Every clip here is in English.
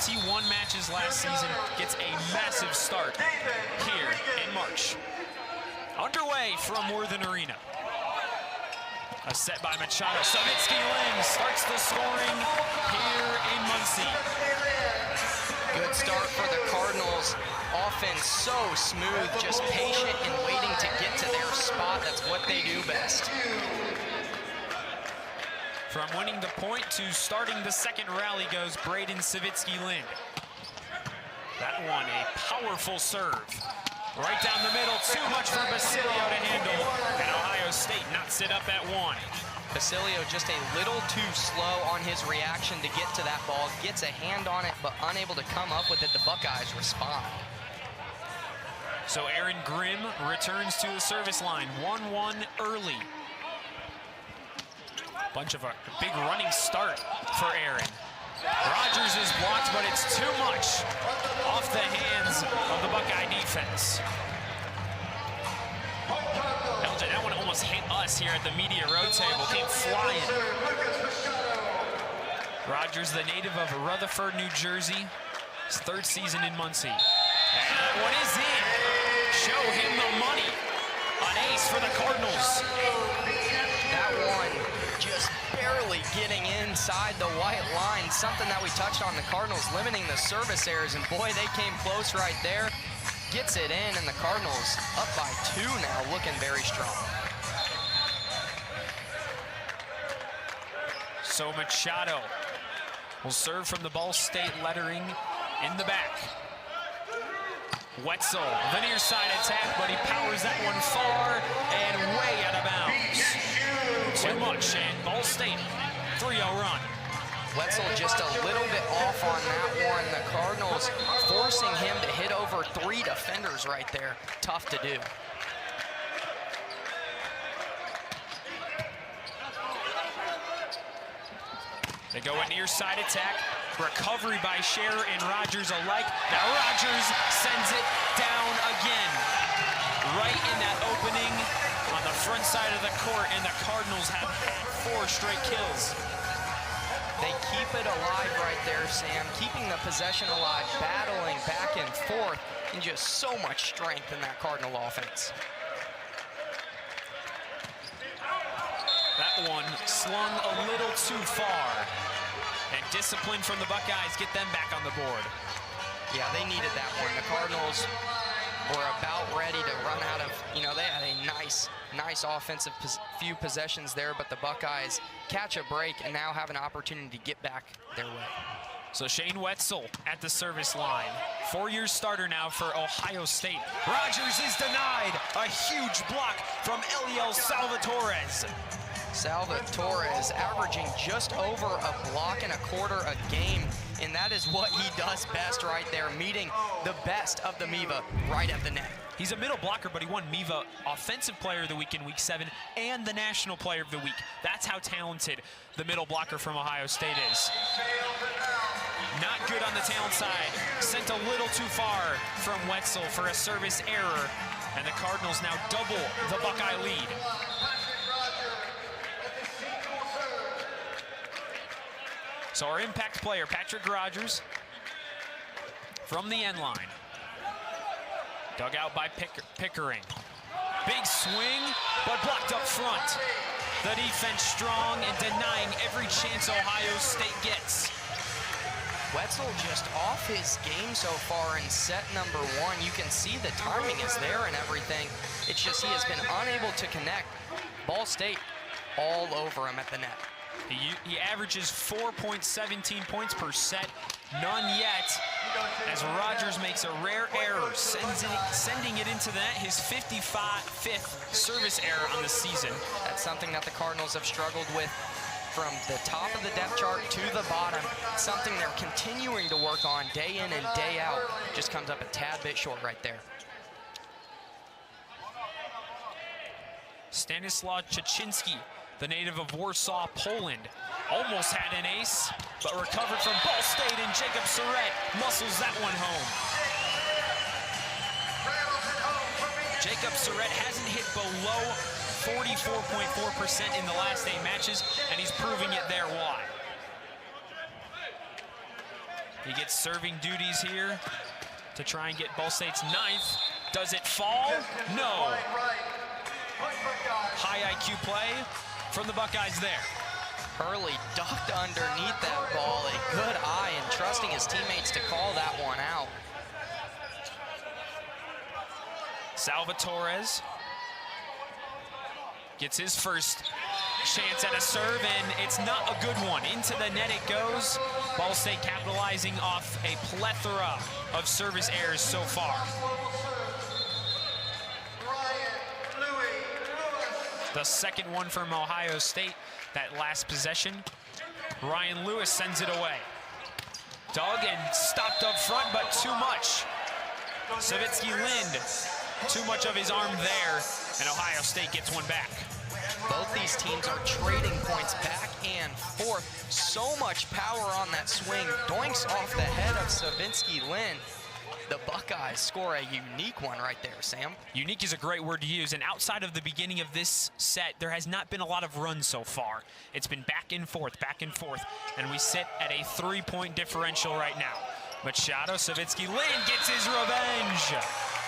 21 matches last season, gets a massive start here in March. Underway from Worthen Arena. A set by Machado. Savitsky-Lind starts the scoring here in Muncie. Good start for the Cardinals. Offense so smooth, just patient and waiting to get to their spot. That's what they do best. From winning the point to starting the second rally goes Braden Savitsky-Lind. That one, a powerful serve. Right down the middle, too much for Basilio to handle. And Ohio State not sit up at one. Basilio just a little too slow on his reaction to get to that ball. Gets a hand on it, but unable to come up with it. The Buckeyes respond. So Aaron Grimm returns to the service line. 1-1 early. Bunch of a big running start for Aaron. Rogers is blocked, but it's too much off the hands of the Buckeye defense. That one almost hit us here at the media road table. Came flying. Rogers, the native of Rutherford, New Jersey. His third season in Muncie. And that one is in. Show him the money. An ace for the Cardinals. That one just barely getting inside the white line. Something that we touched on, the Cardinals limiting the service errors, and boy, they came close right there. Gets it in, and the Cardinals up by 2 now, looking very strong. So Machado will serve from the Ball State lettering in the back. Wetzel, the near side attack, but he powers that one far and way out of bounds. Too much, and Ball State 3-0 run. Wetzel just a little bit off on that one. The Cardinals forcing him to hit over 3 defenders right there. Tough to do. They go a near side attack. Recovery by Scherer and Rogers alike. Now Rogers sends it down again. Right in that opening on the front side of the court, and the Cardinals have 4 straight kills. They keep it alive right there, Sam. Keeping the possession alive, battling back and forth, and just so much strength in that Cardinal offense. That one slung a little too far. And discipline from the Buckeyes get them back on the board. Yeah, they needed that one. The Cardinals were about ready to run out of, they had a nice offensive few possessions there, but the Buckeyes catch a break and now have an opportunity to get back their way. So Shane Wetzel at the service line. 4-year starter now for Ohio State. Rogers is denied. A huge block from Eliel Salvatores. Salvatores averaging just over a block and a quarter a game, and that is what he does best right there, meeting the best of the MIVA right at the net. He's a middle blocker, but he won MIVA Offensive Player of the Week in Week 7 and the National Player of the Week. That's how talented the middle blocker from Ohio State is. Not good on the talent side. Sent a little too far from Wetzel for a service error, and the Cardinals now double the Buckeye lead. So our impact player, Patrick Rogers, from the end line. Dug out by Pickering. Big swing, but blocked up front. The defense strong and denying every chance Ohio State gets. Wetzel just off his game so far in set number 1. You can see the timing is there and everything. It's just he has been unable to connect. Ball State all over him at the net. He averages 4.17 points per set, none yet, as Rogers makes a rare error, sending it into the net, his 55th service error on the season. That's something that the Cardinals have struggled with from the top of the depth chart to the bottom. Something they're continuing to work on day in and day out. Just comes up a tad bit short right there. Stanislaw Czyczynski, the native of Warsaw, Poland, almost had an ace, but recovered from Ball State, and Jacob Surratt muscles that one home. Jacob Surratt hasn't hit below 44.4% in the last 8 matches, and he's proving it there. Why? He gets serving duties here to try and get Ball State's 9th. Does it fall? No. High IQ play from the Buckeyes there. Hurley ducked underneath that ball. A good eye and trusting his teammates to call that one out. Salvatores gets his first chance at a serve, and it's not a good one. Into the net it goes. Ball State capitalizing off a plethora of service errors so far. The second one from Ohio State, that last possession. Ryan Lewis sends it away. Dug and stopped up front, but too much. Savitsky Lind, too much of his arm there, and Ohio State gets one back. Both these teams are trading points back and forth. So much power on that swing. Doinks off the head of Savitsky Lind. The Buckeyes score a unique one right there, Sam. Unique is a great word to use, and outside of the beginning of this set, there has not been a lot of runs so far. It's been back and forth, and we sit at a 3-point differential right now. Machado, Savitsky Lind gets his revenge.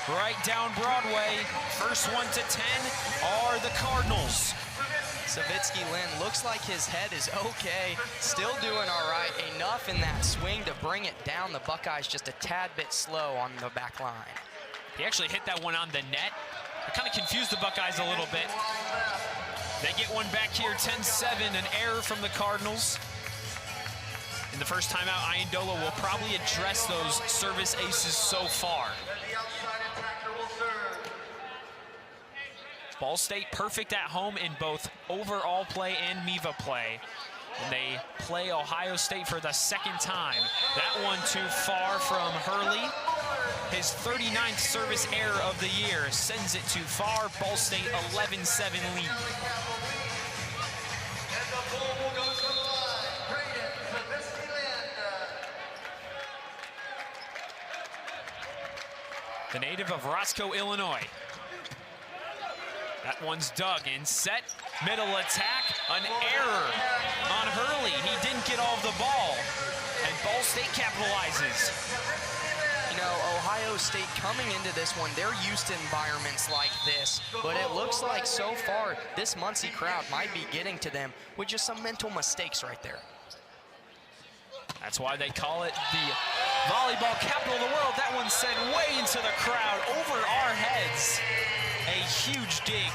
Right down Broadway, first one to 10 are the Cardinals. Savitsky Lind looks like his head is okay, still doing all right. Enough in that swing to bring it down. The Buckeyes just a tad bit slow on the back line. He actually hit that one on the net. It kind of confused the Buckeyes a little bit. They get one back here, 10-7, an error from the Cardinals. In the first timeout, Iandola will probably address those service aces so far. Ball State perfect at home in both overall play and MIVA play. And they play Ohio State for the second time. That one too far from Hurley. His 39th service error of the year sends it too far. Ball State 11-7 lead. The native of Roscoe, Illinois. That one's dug and set. Middle attack, an error on Hurley. He didn't get all of the ball, and Ball State capitalizes. You know, Ohio State coming into this one, they're used to environments like this, but it looks like so far this Muncie crowd might be getting to them with just some mental mistakes right there. That's why they call it the volleyball capital of the world. That one sent way into the crowd, over our heads. A huge dig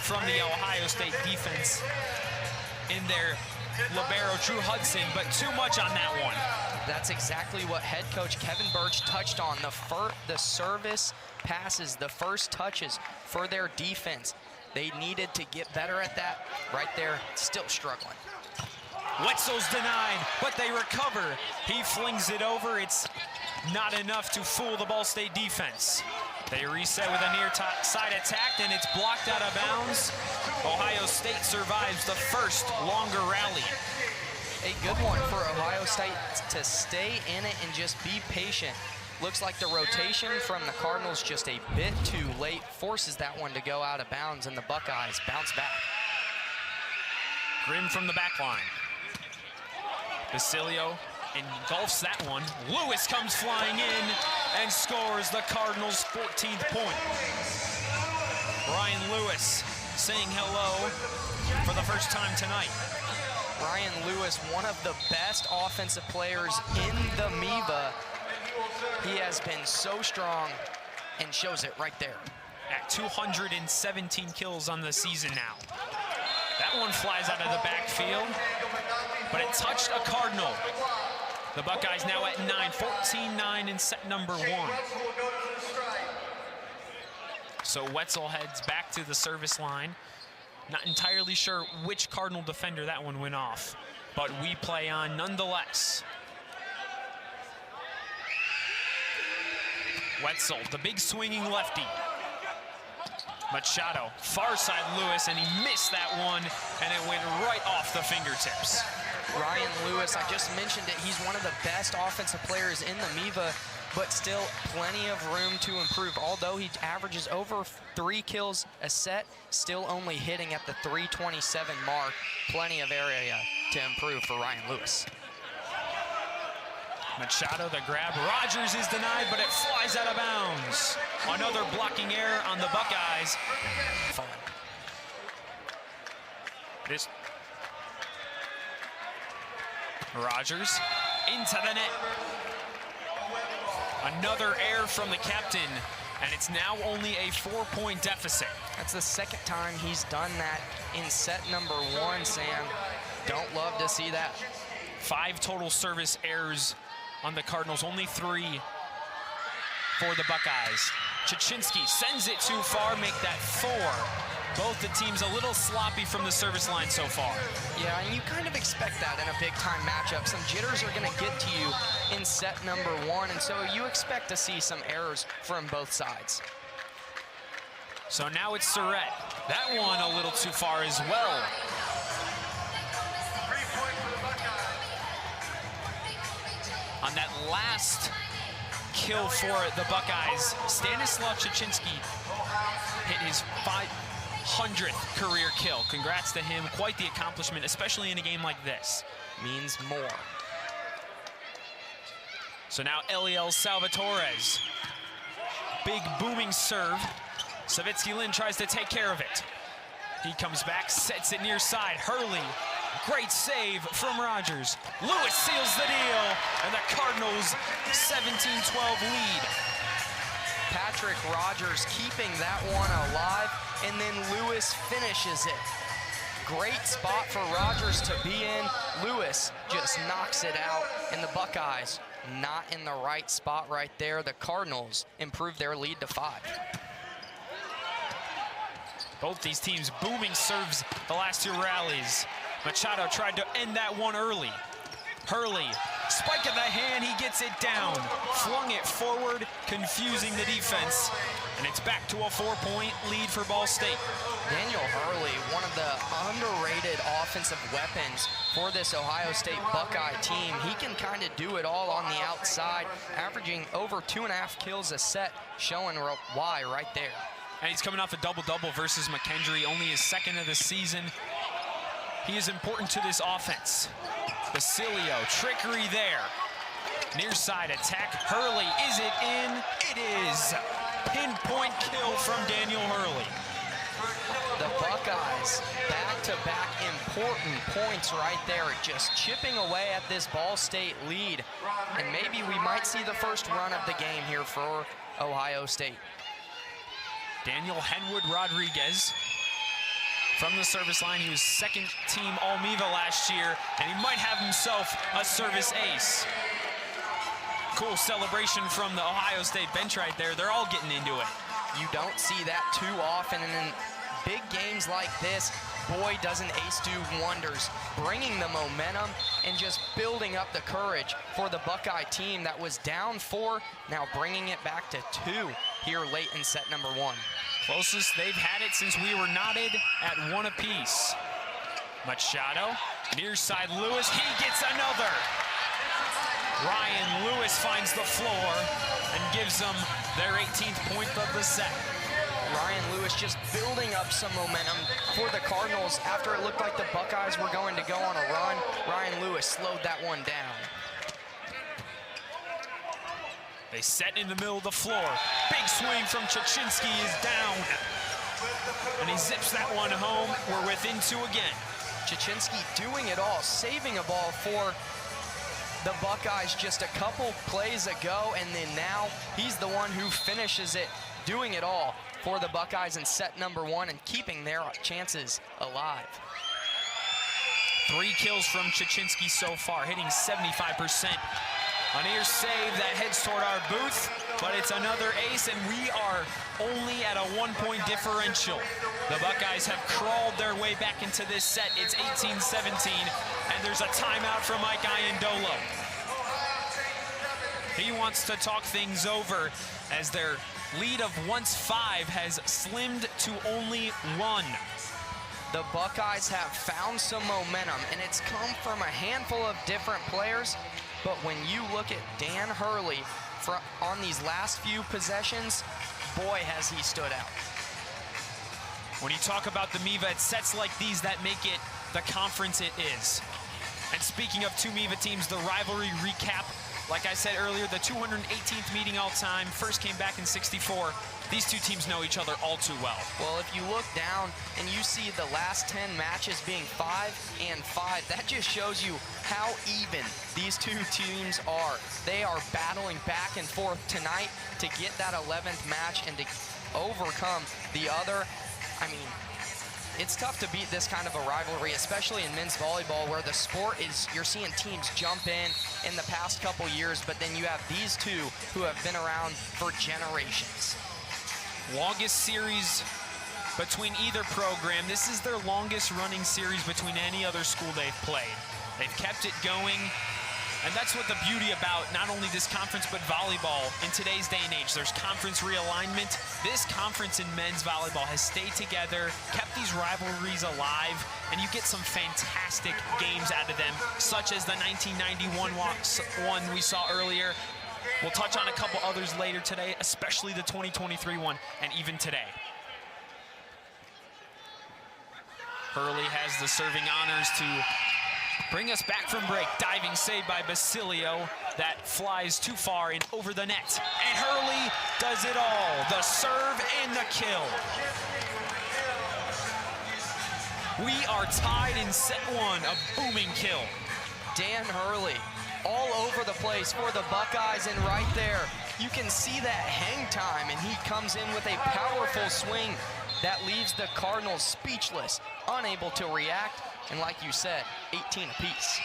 from the Ohio State defense in their libero, Drew Hudson, but too much on that one. That's exactly what head coach Kevin Birch touched on. The service passes, the first touches for their defense. They needed to get better at that. Right there, still struggling. Wetzel's denied, but they recover. He flings it over. It's not enough to fool the Ball State defense. They reset with a near side attack, and it's blocked out of bounds. Ohio State survives the first longer rally. A good one for Ohio State to stay in it and just be patient. Looks like the rotation from the Cardinals just a bit too late, forces that one to go out of bounds, and the Buckeyes bounce back. Grimm from the back line. Basilio engulfs that one. Lewis comes flying in and scores the Cardinals' 14th point. Ryan Lewis saying hello for the first time tonight. Ryan Lewis, one of the best offensive players in the MIVA. He has been so strong and shows it right there. At 217 kills on the season now. That one flies out of the backfield, but it touched a Cardinal. The Buckeyes now at 9, 14-9 in set number 1. So Wetzel heads back to the service line. Not entirely sure which Cardinal defender that one went off, but we play on nonetheless. Wetzel, the big swinging lefty. Machado, far side Lewis, and he missed that one, and it went right off the fingertips. Ryan Lewis, I just mentioned it, he's one of the best offensive players in the MIVA, but still plenty of room to improve. Although he averages over 3 kills a set, still only hitting at the 327 mark. Plenty of area to improve for Ryan Lewis. Machado, the grab. Rogers is denied, but it flies out of bounds. Another blocking error on the Buckeyes. Rogers into the net. Another error from the captain, and it's now only a 4-point deficit. That's the second time he's done that in set number 1, Sam. Don't love to see that. 5 total service errors on the Cardinals, only 3 for the Buckeyes. Chichinski sends it too far, make that 4. Both the teams a little sloppy from the service line so far. Yeah, and you kind of expect that in a big-time matchup. Some jitters are going to get to you in set number 1, and so you expect to see some errors from both sides. So now it's Surrett. That one a little too far as well. On that last kill for the Buckeyes, Stanislav Chichinski hit his 500th career kill. Congrats to him, quite the accomplishment, especially in a game like this. Means more. So now Eliel Salvatores. Big booming serve. Savitsky Lin tries to take care of it. He comes back, sets it near side. Hurley, great save from Rogers. Lewis seals the deal, and the Cardinals 17-12 lead. Patrick Rogers keeping that one alive, and then Lewis finishes it. Great spot for Rogers to be in. Lewis just knocks it out, and the Buckeyes not in the right spot right there. The Cardinals improve their lead to 5. Both these teams booming serves the last 2 rallies. Machado tried to end that one early. Hurley, spike of the hand, he gets it down. Flung it forward, confusing the defense. And it's back to a 4-point lead for Ball State. Daniel Hurley, one of the underrated offensive weapons for this Ohio State Buckeye team. He can kind of do it all on the outside, averaging over 2.5 kills a set, showing why right there. And he's coming off a double-double versus McKendree, only his 2nd of the season. He is important to this offense. Basilio, trickery there. Near side attack, Hurley, is it in? It is. Pinpoint kill from Daniel Hurley. The Buckeyes, back-to-back important points right there, just chipping away at this Ball State lead. And maybe we might see the first run of the game here for Ohio State. Daniel Henwood Rodriguez from the service line. He was 2nd team All-MIVA last year, and he might have himself a service ace. Cool celebration from the Ohio State bench right there. They're all getting into it. You don't see that too often, and in big games like this, boy, doesn't ace do wonders, bringing the momentum and just building up the courage for the Buckeye team that was down 4, now bringing it back to 2 here late in set number 1. Closest they've had it since we were knotted at 1 apiece. Machado, near side Lewis, he gets another. Ryan Lewis finds the floor and gives them their 18th point of the set. Ryan Lewis just building up some momentum for the Cardinals after it looked like the Buckeyes were going to go on a run. Ryan Lewis slowed that one down. They set in the middle of the floor. Big swing from Chichinski is down. And he zips that one home. We're within 2 again. Chichinski doing it all, saving a ball for the Buckeyes just a couple plays ago, and then now he's the one who finishes it, doing it all for the Buckeyes in set number 1 and keeping their chances alive. 3 kills from Chichinski so far, hitting 75%. A near save that heads toward our booth, but it's another ace, and we are only at a 1-point differential. The Buckeyes have crawled their way back into this set. It's 18-17, and there's a timeout from Mike Iandolo. He wants to talk things over as their lead of once 5 has slimmed to only 1. The Buckeyes have found some momentum, and it's come from a handful of different players. But when you look at Dan Hurley on these last few possessions, boy, has he stood out. When you talk about the MIVA, it's sets like these that make it the conference it is. And speaking of 2 MIVA teams, the rivalry recap Like I said earlier, the 218th meeting all time, first came back in '64. These two teams know each other all too well. Well, if you look down and you see the last 10 matches being 5-5, that just shows you how even these two teams are. They are battling back and forth tonight to get that 11th match and to overcome the other. I mean, it's tough to beat this kind of a rivalry, especially in men's volleyball, where the sport is, you're seeing teams jump in the past couple years, but then you have these two who have been around for generations. Longest series between either program. This is their longest running series between any other school they've played. They've kept it going, and that's what the beauty about not only this conference but volleyball in today's day and age. There's conference realignment. This conference in men's volleyball has stayed together, kept these rivalries alive, and you get some fantastic games out of them, such as the 1991 one we saw earlier. We'll touch on a couple others later today, especially the 2023 one, and even today. Hurley has the serving honors to bring us back from break. Diving save by Basilio that flies too far and over the net. And Hurley does it all, the serve and the kill. We are tied in set one, a booming kill. Dan Hurley all over the place for the Buckeyes, and right there you can see that hang time, and he comes in with a powerful swing that leaves the Cardinals speechless, unable to react, and like you said, 18 apiece.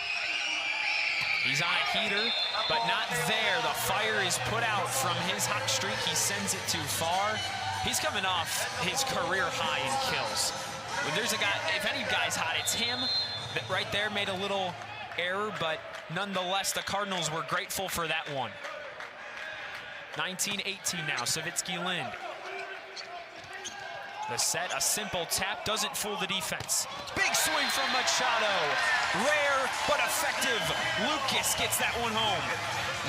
He's on a heater, but not there. The fire is put out from his hot streak. He sends it too far. He's coming off his career high in kills. When there's a guy, if any guy's hot, it's him. That right there made a little error, but nonetheless, the Cardinals were grateful for that one. 19-18 now, Savitsky Lind. The set, a simple tap, doesn't fool the defense. Big swing from Machado. Rare, but effective. Lucas gets that one home.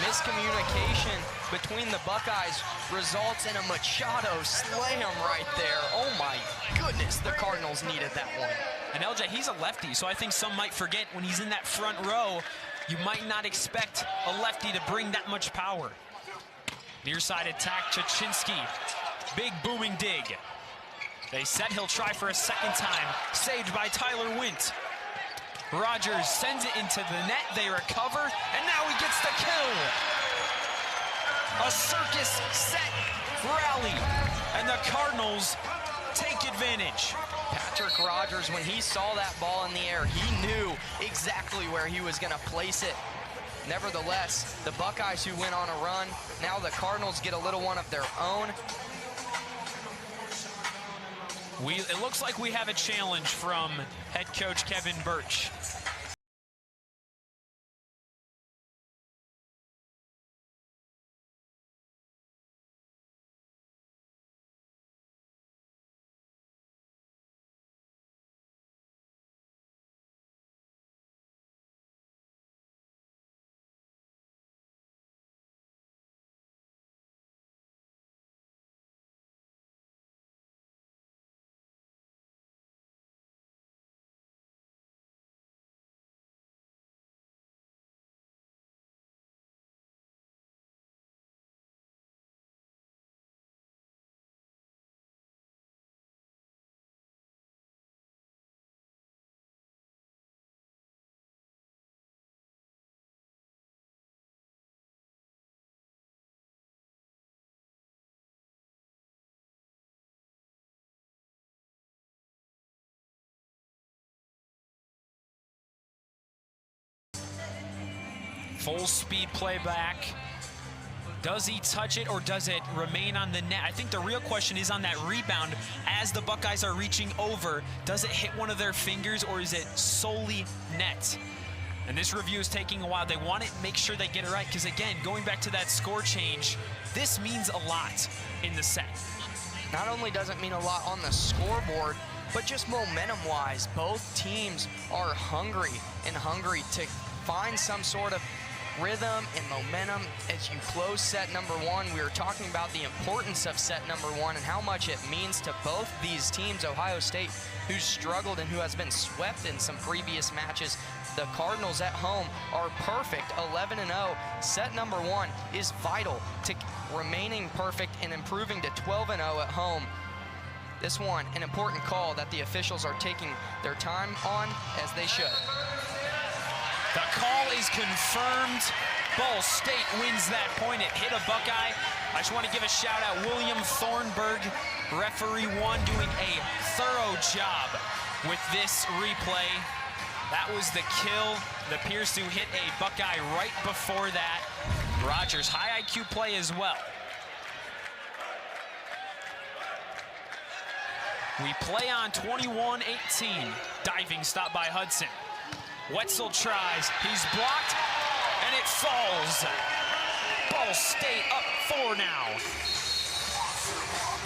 Miscommunication between the Buckeyes results in a Machado slam right there. Oh my goodness, the Cardinals needed that one. And LJ, he's a lefty, so I think some might forget when he's in that front row, you might not expect a lefty to bring that much power. Near side attack, Chachinski. Big booming dig. They said he'll try for a second time. Saved by Tyler Wint. Rogers sends it into the net. They recover, and now he gets the kill. A circus set rally, and the Cardinals take advantage. Patrick Rogers, when he saw that ball in the air, he knew exactly where he was going to place it. Nevertheless, the Buckeyes who went on a run, now the Cardinals get a little one of their own. It looks like we have a challenge from head coach Kevin Birch. Full speed playback. Does he touch it or does it remain on the net? I think the real question is on that rebound as the Buckeyes are reaching over. Does it hit one of their fingers or is it solely net? And this review is taking a while. They want to make sure they get it right because, again, going back to that score change, this means a lot in the set. Not only does it mean a lot on the scoreboard, but just momentum-wise, both teams are hungry to find some sort of rhythm and momentum as you close set number one. We were talking about the importance of set number one and how much it means to both these teams. Ohio State, who's struggled and who has been swept in some previous matches, The Cardinals at home are perfect, 11-0. Set number 1 is vital to remaining perfect and improving to 12-0 at home. This one, an important call that the officials are taking their time on, as they should. The call is confirmed. Ball State wins that point. It hit a Buckeye. I just want to give a shout out, William Thornburg, referee 1, doing a thorough job with this replay. That was the kill. It appears to hit a Buckeye right before that. Rogers, high IQ play as well. We play on 21-18. Diving stop by Hudson. Wetzel tries, he's blocked, and it falls. Ball State up 4 now.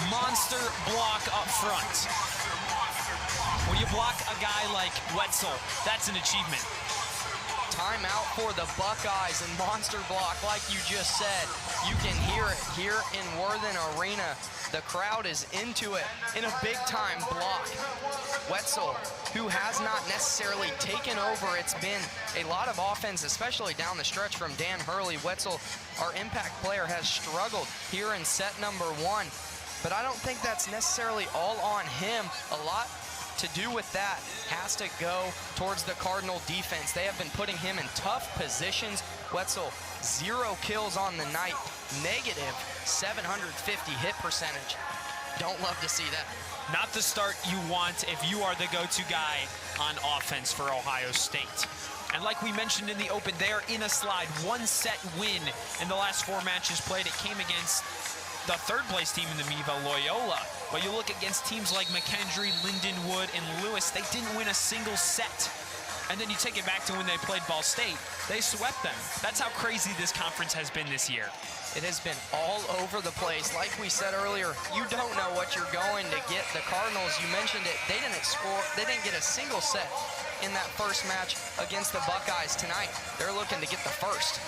Monster block up front. When you block a guy like Wetzel, that's an achievement. Timeout for the Buckeyes and monster block, like you just said. You can hear it here in Worthen Arena. The crowd is into it in a big-time block. Wetzel, who has not necessarily taken over, it's been a lot of offense, especially down the stretch from Dan Hurley. Wetzel, our impact player, has struggled here in set number 1, but I don't think that's necessarily all on him. A lot to do with that has to go towards the Cardinal defense. They have been putting him in tough positions. Wetzel, 0 kills on the night, negative 750 hit percentage. Don't love to see that. Not the start you want if you are the go-to guy on offense for Ohio State. And like we mentioned in the open, they're in a slide, 1-set win in the last 4 matches played. It came against the 3rd place team in the MIVA, Loyola. But you look against teams like McKendree, Lindenwood, and Lewis, they didn't win a single set. And then you take it back to when they played Ball State, they swept them. That's how crazy this conference has been this year. It has been all over the place. Like we said earlier, you don't know what you're going to get. The Cardinals, you mentioned it, they didn't score, they didn't get a single set in that first match against the Buckeyes tonight. They're looking to get the first.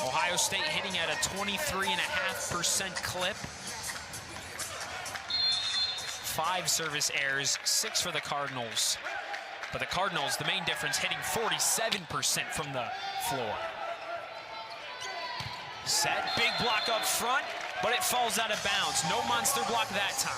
Ohio State hitting at a 23.5% clip. 5 service errors, 6 for the Cardinals. But the Cardinals, the main difference, hitting 47% from the floor. Set, big block up front, but it falls out of bounds. No monster block that time.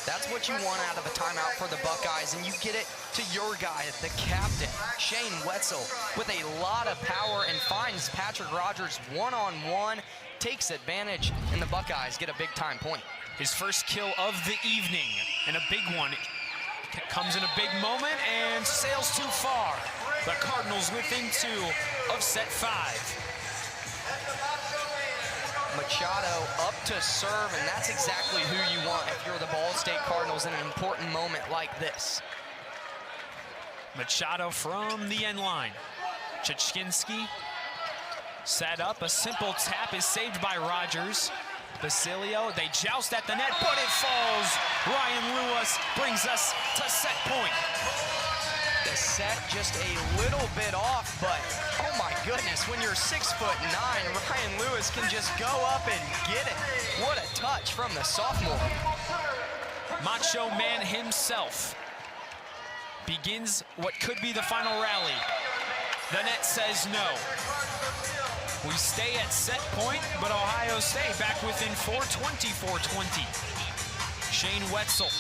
That's what you want out of a timeout for the Buckeyes, and you get it to your guy, the captain, Shane Wetzel, with a lot of power and finds Patrick Rogers one-on-one, takes advantage, and the Buckeyes get a big-time point. His first kill of the evening, and a big one. Comes in a big moment and sails too far. The Cardinals within 2 of set 5. Machado up to serve, and that's exactly who you want if you're the Ball State Cardinals in an important moment like this. Machado from the end line. Chichinski set up, a simple tap is saved by Rogers. Basilio, they joust at the net, but it falls. Ryan Lewis brings us to set point. The set just a little bit off, but oh my goodness, when you're 6'9", Ryan Lewis can just go up and get it. What a touch from the sophomore. Macho Man himself begins what could be the final rally. The net says no. We stay at set point, but Ohio State back within 420. Shane Wetzel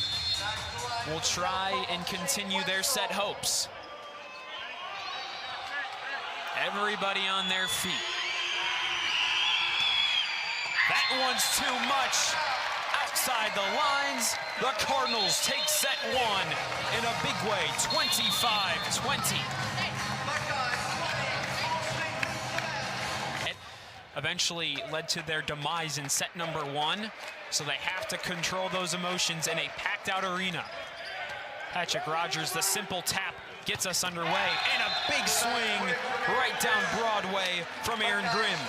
will try and continue their set hopes. Everybody on their feet. That one's too much. Outside the lines, the Cardinals take set 1 in a big way, 25-20. Eventually led to their demise in set number 1, so they have to control those emotions in a packed out arena. Patrick Rogers, the simple tap, gets us underway, and a big swing right down Broadway from Aaron Grimm.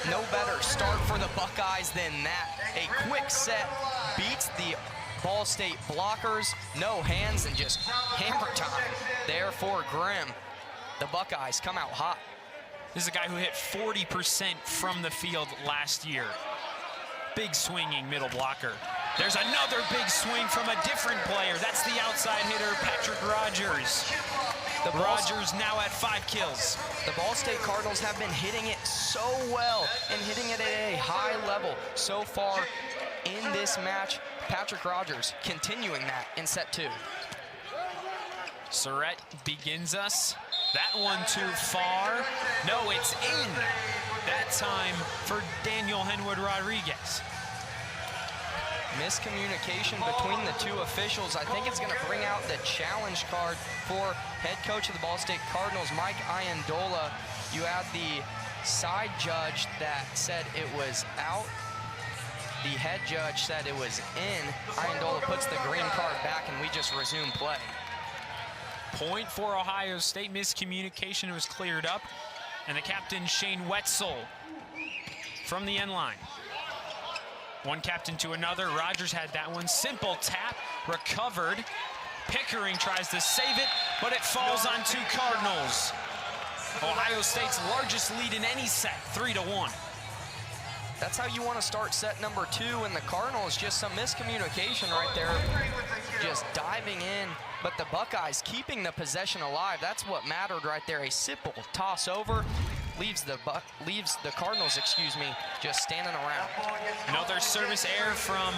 No better start for the Buckeyes than that. A quick set beats the Ball State blockers, no hands, and just hammer time there for Grimm. The Buckeyes come out hot. This is a guy who hit 40% from the field last year. Big swinging middle blocker. There's another big swing from a different player. That's the outside hitter, Patrick Rogers. Rogers now at 5 kills. The Ball State Cardinals have been hitting it so well and hitting it at a high level so far in this match. Patrick Rogers continuing that in set 2. Surratt begins us. That one too far. No, it's in. That time for Daniel Henwood Rodriguez. Miscommunication between the two officials. I think it's going to bring out the challenge card for head coach of the Ball State Cardinals, Mike Iandola. You had the side judge that said it was out. The head judge said it was in. Iandola puts the green card back, and we just resume play. Point for Ohio State. Miscommunication was cleared up. And the captain, Shane Wetzel, from the end line. One captain to another. Rogers had that one. Simple tap, recovered. Pickering tries to save it, but it falls on 2 Cardinals. Ohio State's largest lead in any set, 3-1. That's how you want to start set number 2, and the Cardinals, just some miscommunication right there, just diving in, but the Buckeyes keeping the possession alive. That's what mattered right there. A simple toss over leaves the Cardinals, just standing around. Another service error from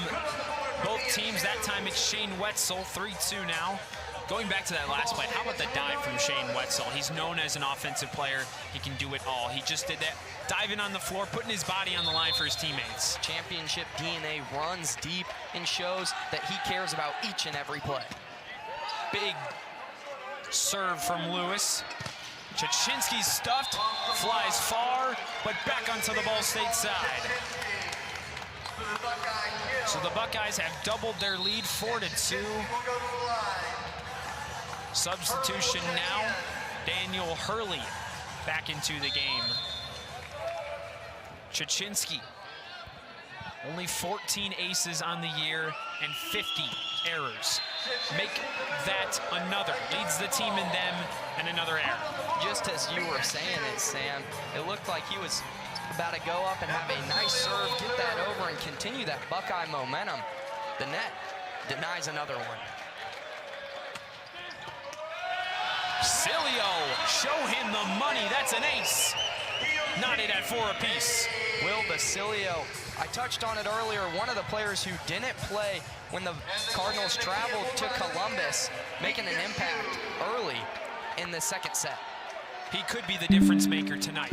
both teams. That time it's Shane Wetzel, 3-2 now. Going back to that last play, how about the dive from Shane Wetzel? He's known as an offensive player. He can do it all. He just did that, diving on the floor, putting his body on the line for his teammates. Championship DNA runs deep and shows that he cares about each and every play. Big serve from Lewis. Chachinski's stuffed, flies far, but back onto the Ball State side. So the Buckeyes have doubled their lead, 4-2. Substitution now, Daniel Hurley back into the game. Chachinski, only 14 aces on the year and 50 errors. Make that another, leads the team in them and another error. Just as you were saying it, Sam, it looked like he was about to go up and have a nice serve, get that over and continue that Buckeye momentum. The net denies another one. Cilio, show him the money, that's an ace. Knotted at 4 apiece. Will Basilio, I touched on it earlier, one of the players who didn't play when the Cardinals traveled to Columbus, making an impact early in the second set. He could be the difference maker tonight.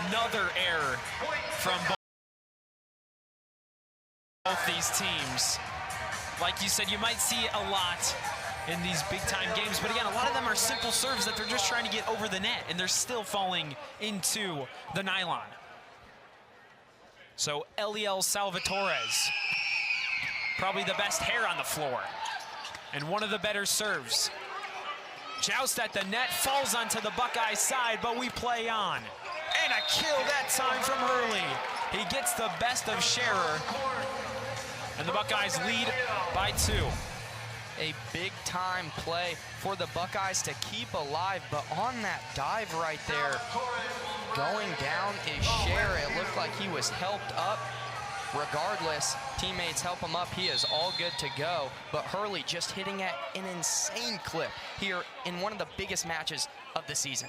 Another error from both these teams. Like you said, you might see a lot in these big-time games, but again, a lot of them are simple serves that they're just trying to get over the net, and they're still falling into the nylon. So Eliel Salvatores, probably the best hair on the floor, and one of the better serves. Joust at the net, falls onto the Buckeye side, but we play on. And a kill that time from Hurley. He gets the best of Scherer, and the Buckeyes lead by 2. A big-time play for the Buckeyes to keep alive, but on that dive right there, going down is Scherer. It looked like he was helped up. Regardless, teammates help him up. He is all good to go, but Hurley just hitting at an insane clip here in one of the biggest matches of the season.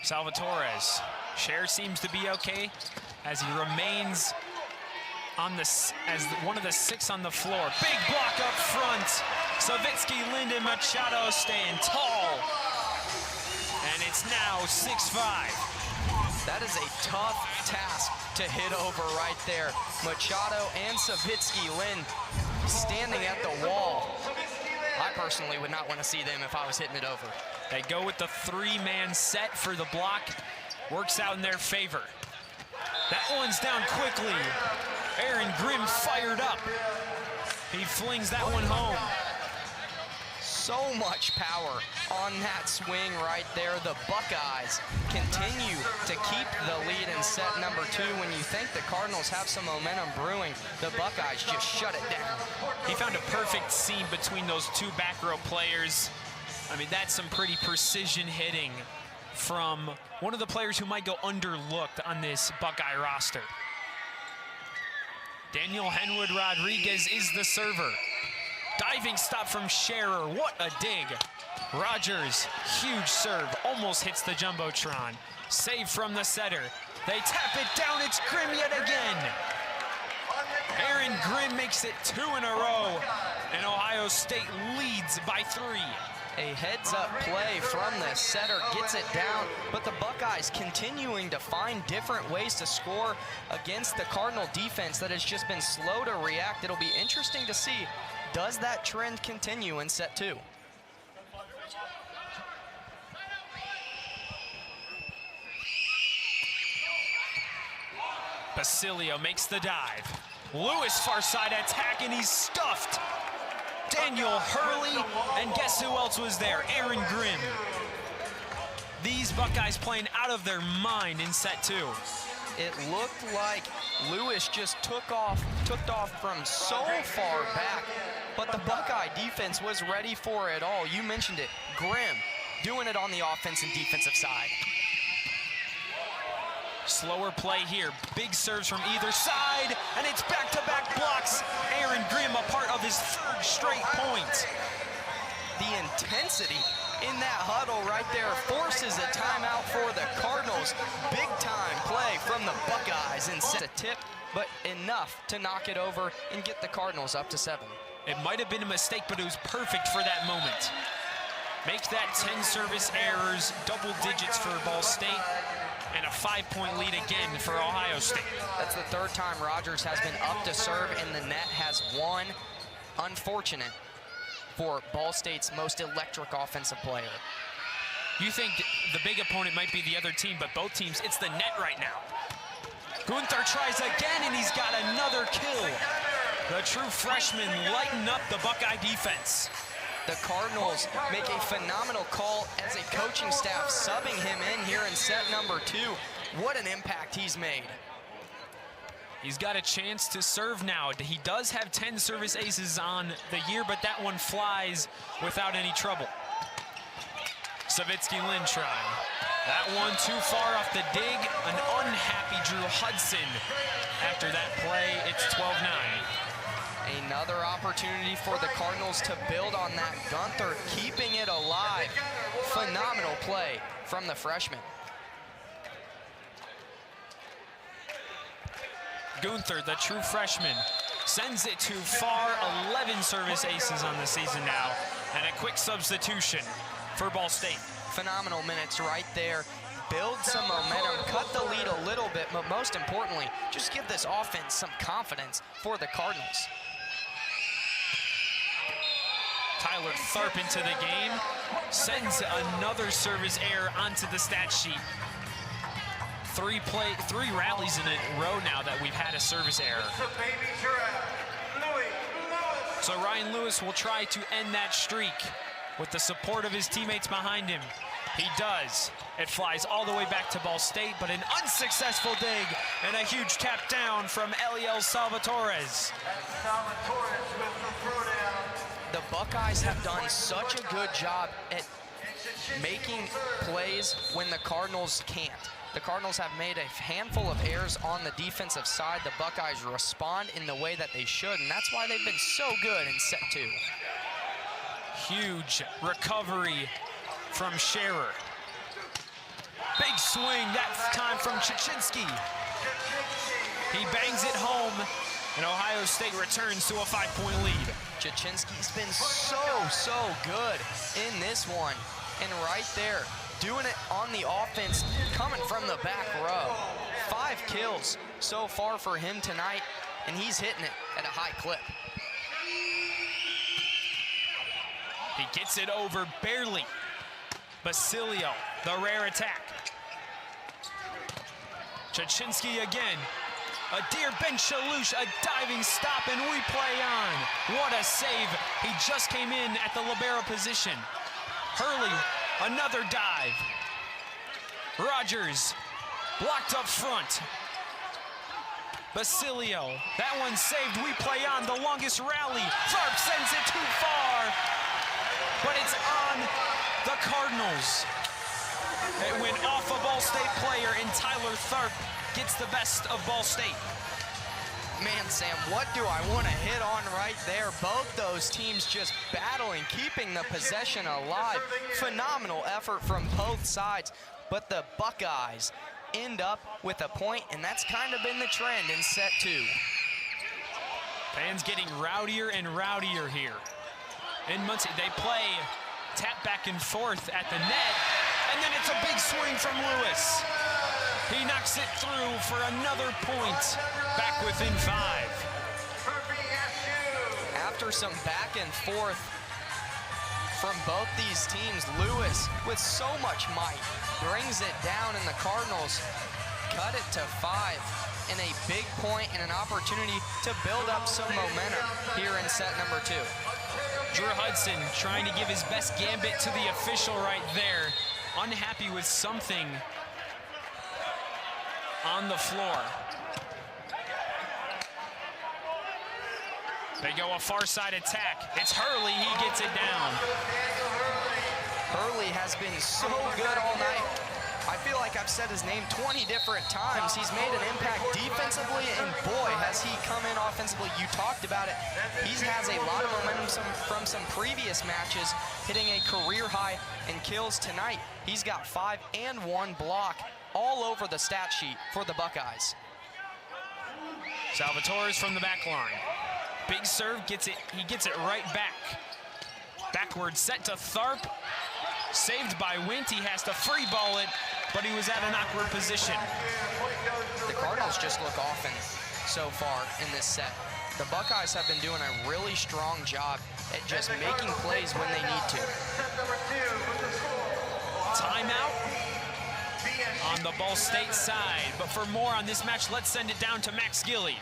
Salvatores, Scherer seems to be okay as he remains on as one of the 6 on the floor. Big block up front. Savitsky, Linden, Machado stand tall. And it's now 6-5. That is a tough task to hit over right there. Machado and Savitsky, Lynn standing at the wall. I personally would not want to see them if I was hitting it over. They go with the 3-man set for the block. Works out in their favor. That one's down quickly. Aaron Grimm fired up. He flings that one home. So much power on that swing right there. The Buckeyes continue to keep the lead in set number 2. When you think the Cardinals have some momentum brewing, the Buckeyes just shut it down. He found a perfect seam between those 2 back row players. I mean, that's some pretty precision hitting from one of the players who might go underlooked on this Buckeye roster. Daniel Henwood Rodriguez is the server. Diving stop from Scherer, what a dig. Rogers, huge serve, almost hits the Jumbotron. Save from the setter. They tap it down, it's Grimm yet again. Aaron Grimm makes it 2 in a row, and Ohio State leads by 3. A heads-up play from the setter gets it down, but the Buckeyes continuing to find different ways to score against the Cardinal defense that has just been slow to react. It'll be interesting to see, does that trend continue in set 2? Basilio makes the dive. Lewis far side attack, and he's stuffed. Daniel Hurley, and guess who else was there? Aaron Grimm. These Buckeyes playing out of their mind in set 2. It looked like Lewis just took off from so far back, but the Buckeye defense was ready for it all. You mentioned it, Grimm doing it on the offense and defensive side. Slower play here, big serves from either side, and it's back-to-back blocks. Aaron Grimm, a part of his 3rd straight point. The intensity in that huddle right there forces a timeout for the Cardinals. Big time play from the Buckeyes and set a tip, but enough to knock it over and get the Cardinals up to 7. It might have been a mistake, but it was perfect for that moment. Make that 10 service errors, double digits for Ball State, and a 5-point lead again for Ohio State. That's the 3rd time Rogers has been up to serve, and the net has won. Unfortunate for Ball State's most electric offensive player. You think the big opponent might be the other team, but both teams, it's the net right now. Gunther tries again, and he's got another kill. The true freshman lighten up the Buckeye defense. The Cardinals make a phenomenal call as a coaching staff, subbing him in here in set number 2. What an impact he's made. He's got a chance to serve now. He does have 10 service aces on the year, but that one flies without any trouble. Savitsky Lynn try. That one too far off the dig. An unhappy Drew Hudson. After that play, it's 12-9. Another opportunity for the Cardinals to build on that. Gunther keeping it alive. Phenomenal play from the freshman. Gunther, the true freshman, sends it too far. 11 service aces on the season now, and a quick substitution for Ball State. Phenomenal minutes right there. Build some momentum, cut the lead a little bit, but most importantly, just give this offense some confidence for the Cardinals. Tyler Tharp into the game, sends another service error onto the stat sheet. 3 rallies in a row now that we've had a service error. So Ryan Lewis will try to end that streak with the support of his teammates behind him. He does. It flies all the way back to Ball State, but an unsuccessful dig and a huge tap down from Eliel Salvatores. The Buckeyes have done such a good job at making plays when the Cardinals can't. The Cardinals have made a handful of errors on the defensive side. The Buckeyes respond in the way that they should, and that's why they've been so good in set 2. Huge recovery from Scherer. Big swing, that time from Chichinski. He bangs it home, and Ohio State returns to a 5-point lead. Chichinski's been so good in this one. And right there, doing it on the offense, coming from the back row. 5 kills so far for him tonight, and he's hitting it at a high clip. He gets it over barely. Basilio, the rare attack. Chichinski again. Adir Ben-Shalouche, a diving stop, and we play on. What a save. He just came in at the libero position. Hurley, another dive. Rogers, blocked up front. Basilio, that one saved. We play on, the longest rally. Tharp sends it too far, but it's on the Cardinals. It went off a Ball State player, and Tyler Tharp gets the best of Ball State. Man, Sam, what do I want to hit on right there? Both those teams just battling, keeping the possession alive. Phenomenal effort from both sides, but the Buckeyes end up with a point, and that's kind of been the trend in set 2. Fans getting rowdier and rowdier here. In Muncie, they play tap back and forth at the net, and then it's a big swing from Lewis. He knocks it through for another point, back within 5. After some back and forth from both these teams, Lewis, with so much might, brings it down, and the Cardinals cut it to 5 in a big point and an opportunity to build up some momentum here in set number 2. Drew Hudson trying to give his best gambit to the official right there. Unhappy with something on the floor. They go a far side attack. It's Hurley, he gets it down. Hurley has been so good all night. I feel like I've said his name 20 different times. He's made an impact defensively, and boy, has he come in offensively. You talked about it. He has a lot of momentum from some previous matches, hitting a career high in kills tonight. He's got 5 and 1 block all over the stat sheet for the Buckeyes. Salvatore's from the back line. Big serve, gets it. He gets it right back. Backward set to Tharp. Saved by Wint. He has to free ball it, but he was at an awkward position. The Cardinals just look often so far in this set. The Buckeyes have been doing a really strong job at just making plays when they need to. Timeout on the Ball State side. But for more on this match, let's send it down to Max Gilly.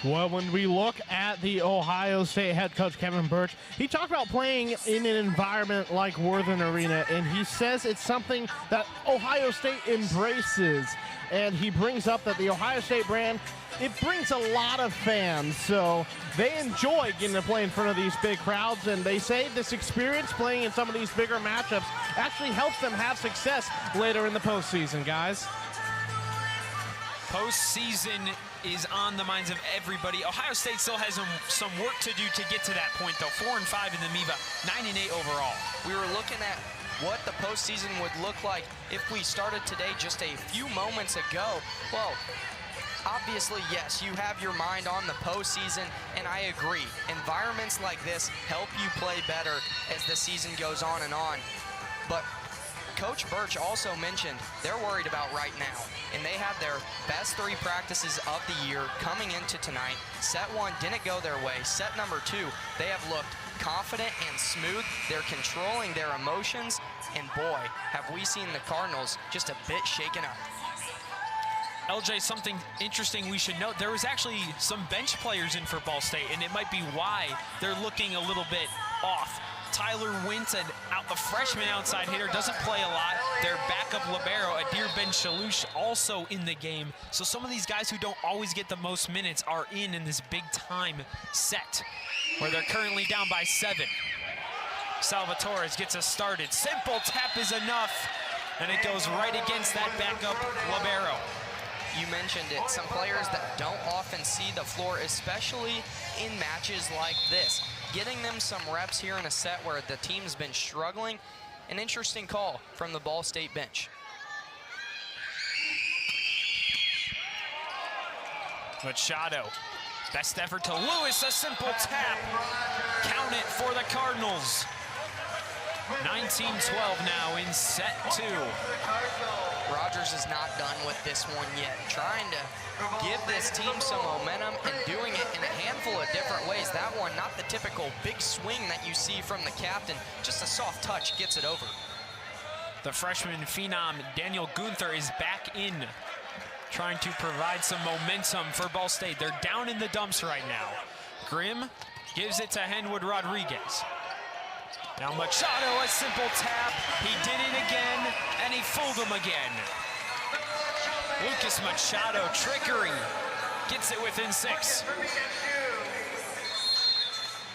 Well, when we look at the Ohio State head coach, Kevin Birch, he talked about playing in an environment like Worthen Arena, and he says it's something that Ohio State embraces. And he brings up that the Ohio State brand, it brings a lot of fans, so they enjoy getting to play in front of these big crowds, and they say this experience playing in some of these bigger matchups actually helps them have success later in the postseason, guys. Postseason is on the minds of everybody. Ohio State still has some work to do to get to that point, though. 4-5 in the MIVA, 9-8 overall. We were looking at what the postseason would look like if we started today just a few moments ago. Well, obviously, yes, you have your mind on the postseason, and I agree. Environments like this help you play better as the season goes on and on. But Coach Birch also mentioned they're worried about right now, and they have their best 3 practices of the year coming into tonight. Set 1 didn't go their way. Set number 2, they have looked confident and smooth. They're controlling their emotions, and boy, have we seen the Cardinals just a bit shaken up. LJ, something interesting we should note, there was actually some bench players in for Ball State, and it might be why they're looking a little bit off. Tyler Wint, a freshman outside hitter, doesn't play a lot. Their backup libero, Adir Ben-Shaloush, also in the game. So some of these guys who don't always get the most minutes are in this big-time set, where they're currently down by 7. Salvatore gets us started. Simple tap is enough, and it goes right against that backup libero. You mentioned it, some players that don't often see the floor, especially in matches like this. Getting them some reps here in a set where the team's been struggling. An interesting call from the Ball State bench. Machado, best effort to Lewis, a simple tap. Count it for the Cardinals. 19-12 now in set 2. Rogers is not done with this one yet. Trying to give this team some momentum and doing it in a handful of different ways. That one, not the typical big swing that you see from the captain. Just a soft touch gets it over. The freshman phenom, Daniel Gunther, is back in, trying to provide some momentum for Ball State. They're down in the dumps right now. Grimm gives it to Henwood Rodriguez. Now Machado, a simple tap. He did it again, and he fooled him again. Lucas Machado, trickery, gets it within 6.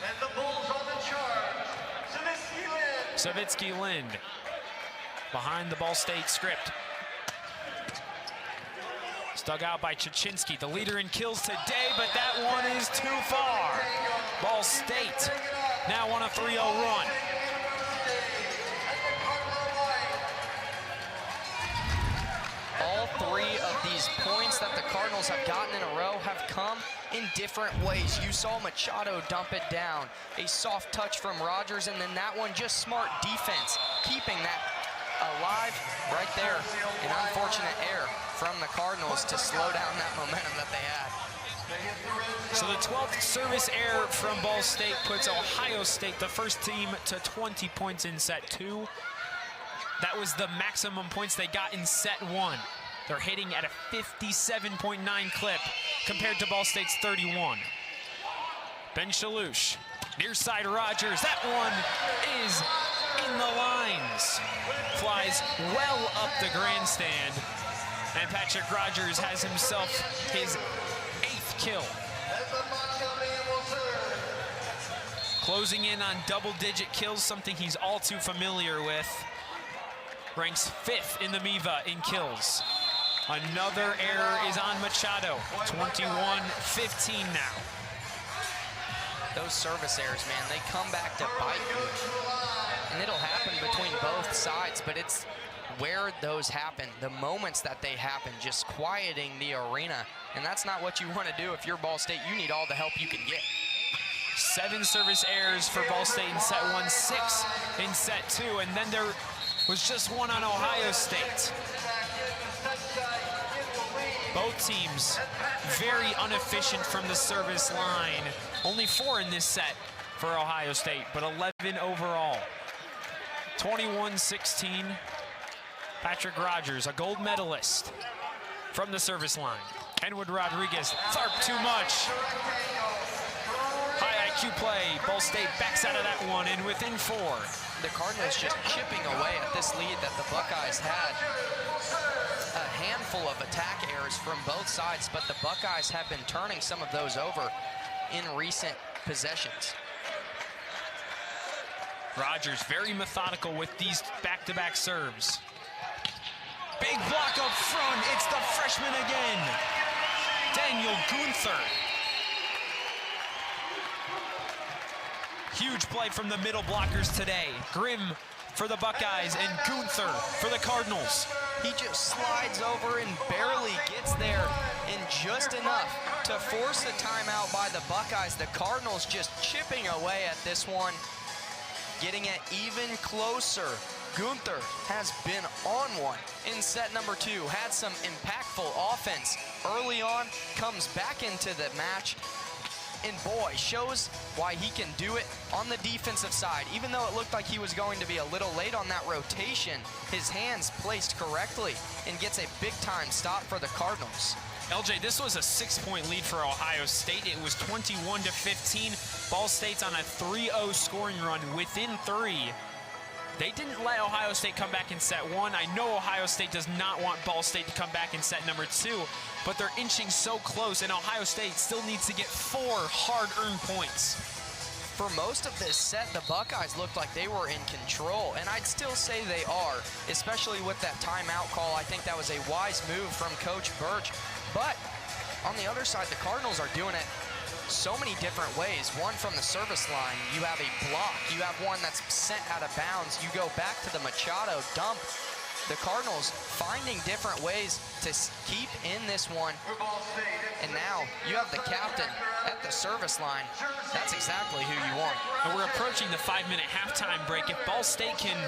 And the Bulls on the charge. Savitsky Lind behind the Ball State script. Dug out by Chachinski, the leader in kills today, but that one is too far. Ball State now on a 3-0 run. All three of these points that the Cardinals have gotten in a row have come in different ways. You saw Machado dump it down, a soft touch from Rogers, and then that one just smart defense, keeping that alive right there. An unfortunate error from the Cardinals to slow down that momentum that they had. So the 12th service error from Ball State puts Ohio State, the first team, to 20 points in set 2. That was the maximum points they got in set 1. They're hitting at a 57.9 clip compared to Ball State's 31. Ben Shalouche, near side Rogers. That one is in the lines. Flies well up the grandstand. And Patrick Rogers has himself his 8th kill. Closing in on double-digit kills, something he's all too familiar with. Ranks 5th in the MIVA in kills. Another error is on Machado. 21-15 now. Those service errors, man, they come back to bite you. And it'll happen between both sides, but it's where those happen, the moments that they happen, just quieting the arena. And that's not what you want to do if you're Ball State. You need all the help you can get. 7 service errors for Ball State in set 1, 6 in set 2, and then there was just one on Ohio State. Both teams very inefficient from the service line. Only 4 in this set for Ohio State, but 11 overall. 21-16. Patrick Rogers, a gold medalist from the service line. Henwood Rodriguez, Tharp too much. High IQ play, Ball State backs out of that one and within 4. The Cardinals just chipping away at this lead that the Buckeyes had. A handful of attack errors from both sides, but the Buckeyes have been turning some of those over in recent possessions. Rogers very methodical with these back-to-back serves. Big block up front, it's the freshman again. Daniel Gunther. Huge play from the middle blockers today. Grimm for the Buckeyes and Gunther for the Cardinals. He just slides over and barely gets there in just enough to force a timeout by the Buckeyes. The Cardinals just chipping away at this one, getting it even closer. Gunther has been on one in set number 2, had some impactful offense early on, comes back into the match, and boy, shows why he can do it on the defensive side. Even though it looked like he was going to be a little late on that rotation, his hands placed correctly and gets a big-time stop for the Cardinals. LJ, this was a 6-point lead for Ohio State. It was 21-15. Ball State's on a 3-0 scoring run within 3. They didn't let Ohio State come back in set 1. I know Ohio State does not want Ball State to come back in set number 2, but they're inching so close, and Ohio State still needs to get 4 hard-earned points. For most of this set, the Buckeyes looked like they were in control, and I'd still say they are, especially with that timeout call. I think that was a wise move from Coach Birch. But on the other side, the Cardinals are doing it so many different ways. One from the service line, you have a block, you have one that's sent out of bounds, you go back to the Machado dump. The Cardinals finding different ways to keep in this one. And now you have the captain at the service line. That's exactly who you want. And we're approaching the 5-minute halftime break. If Ball State can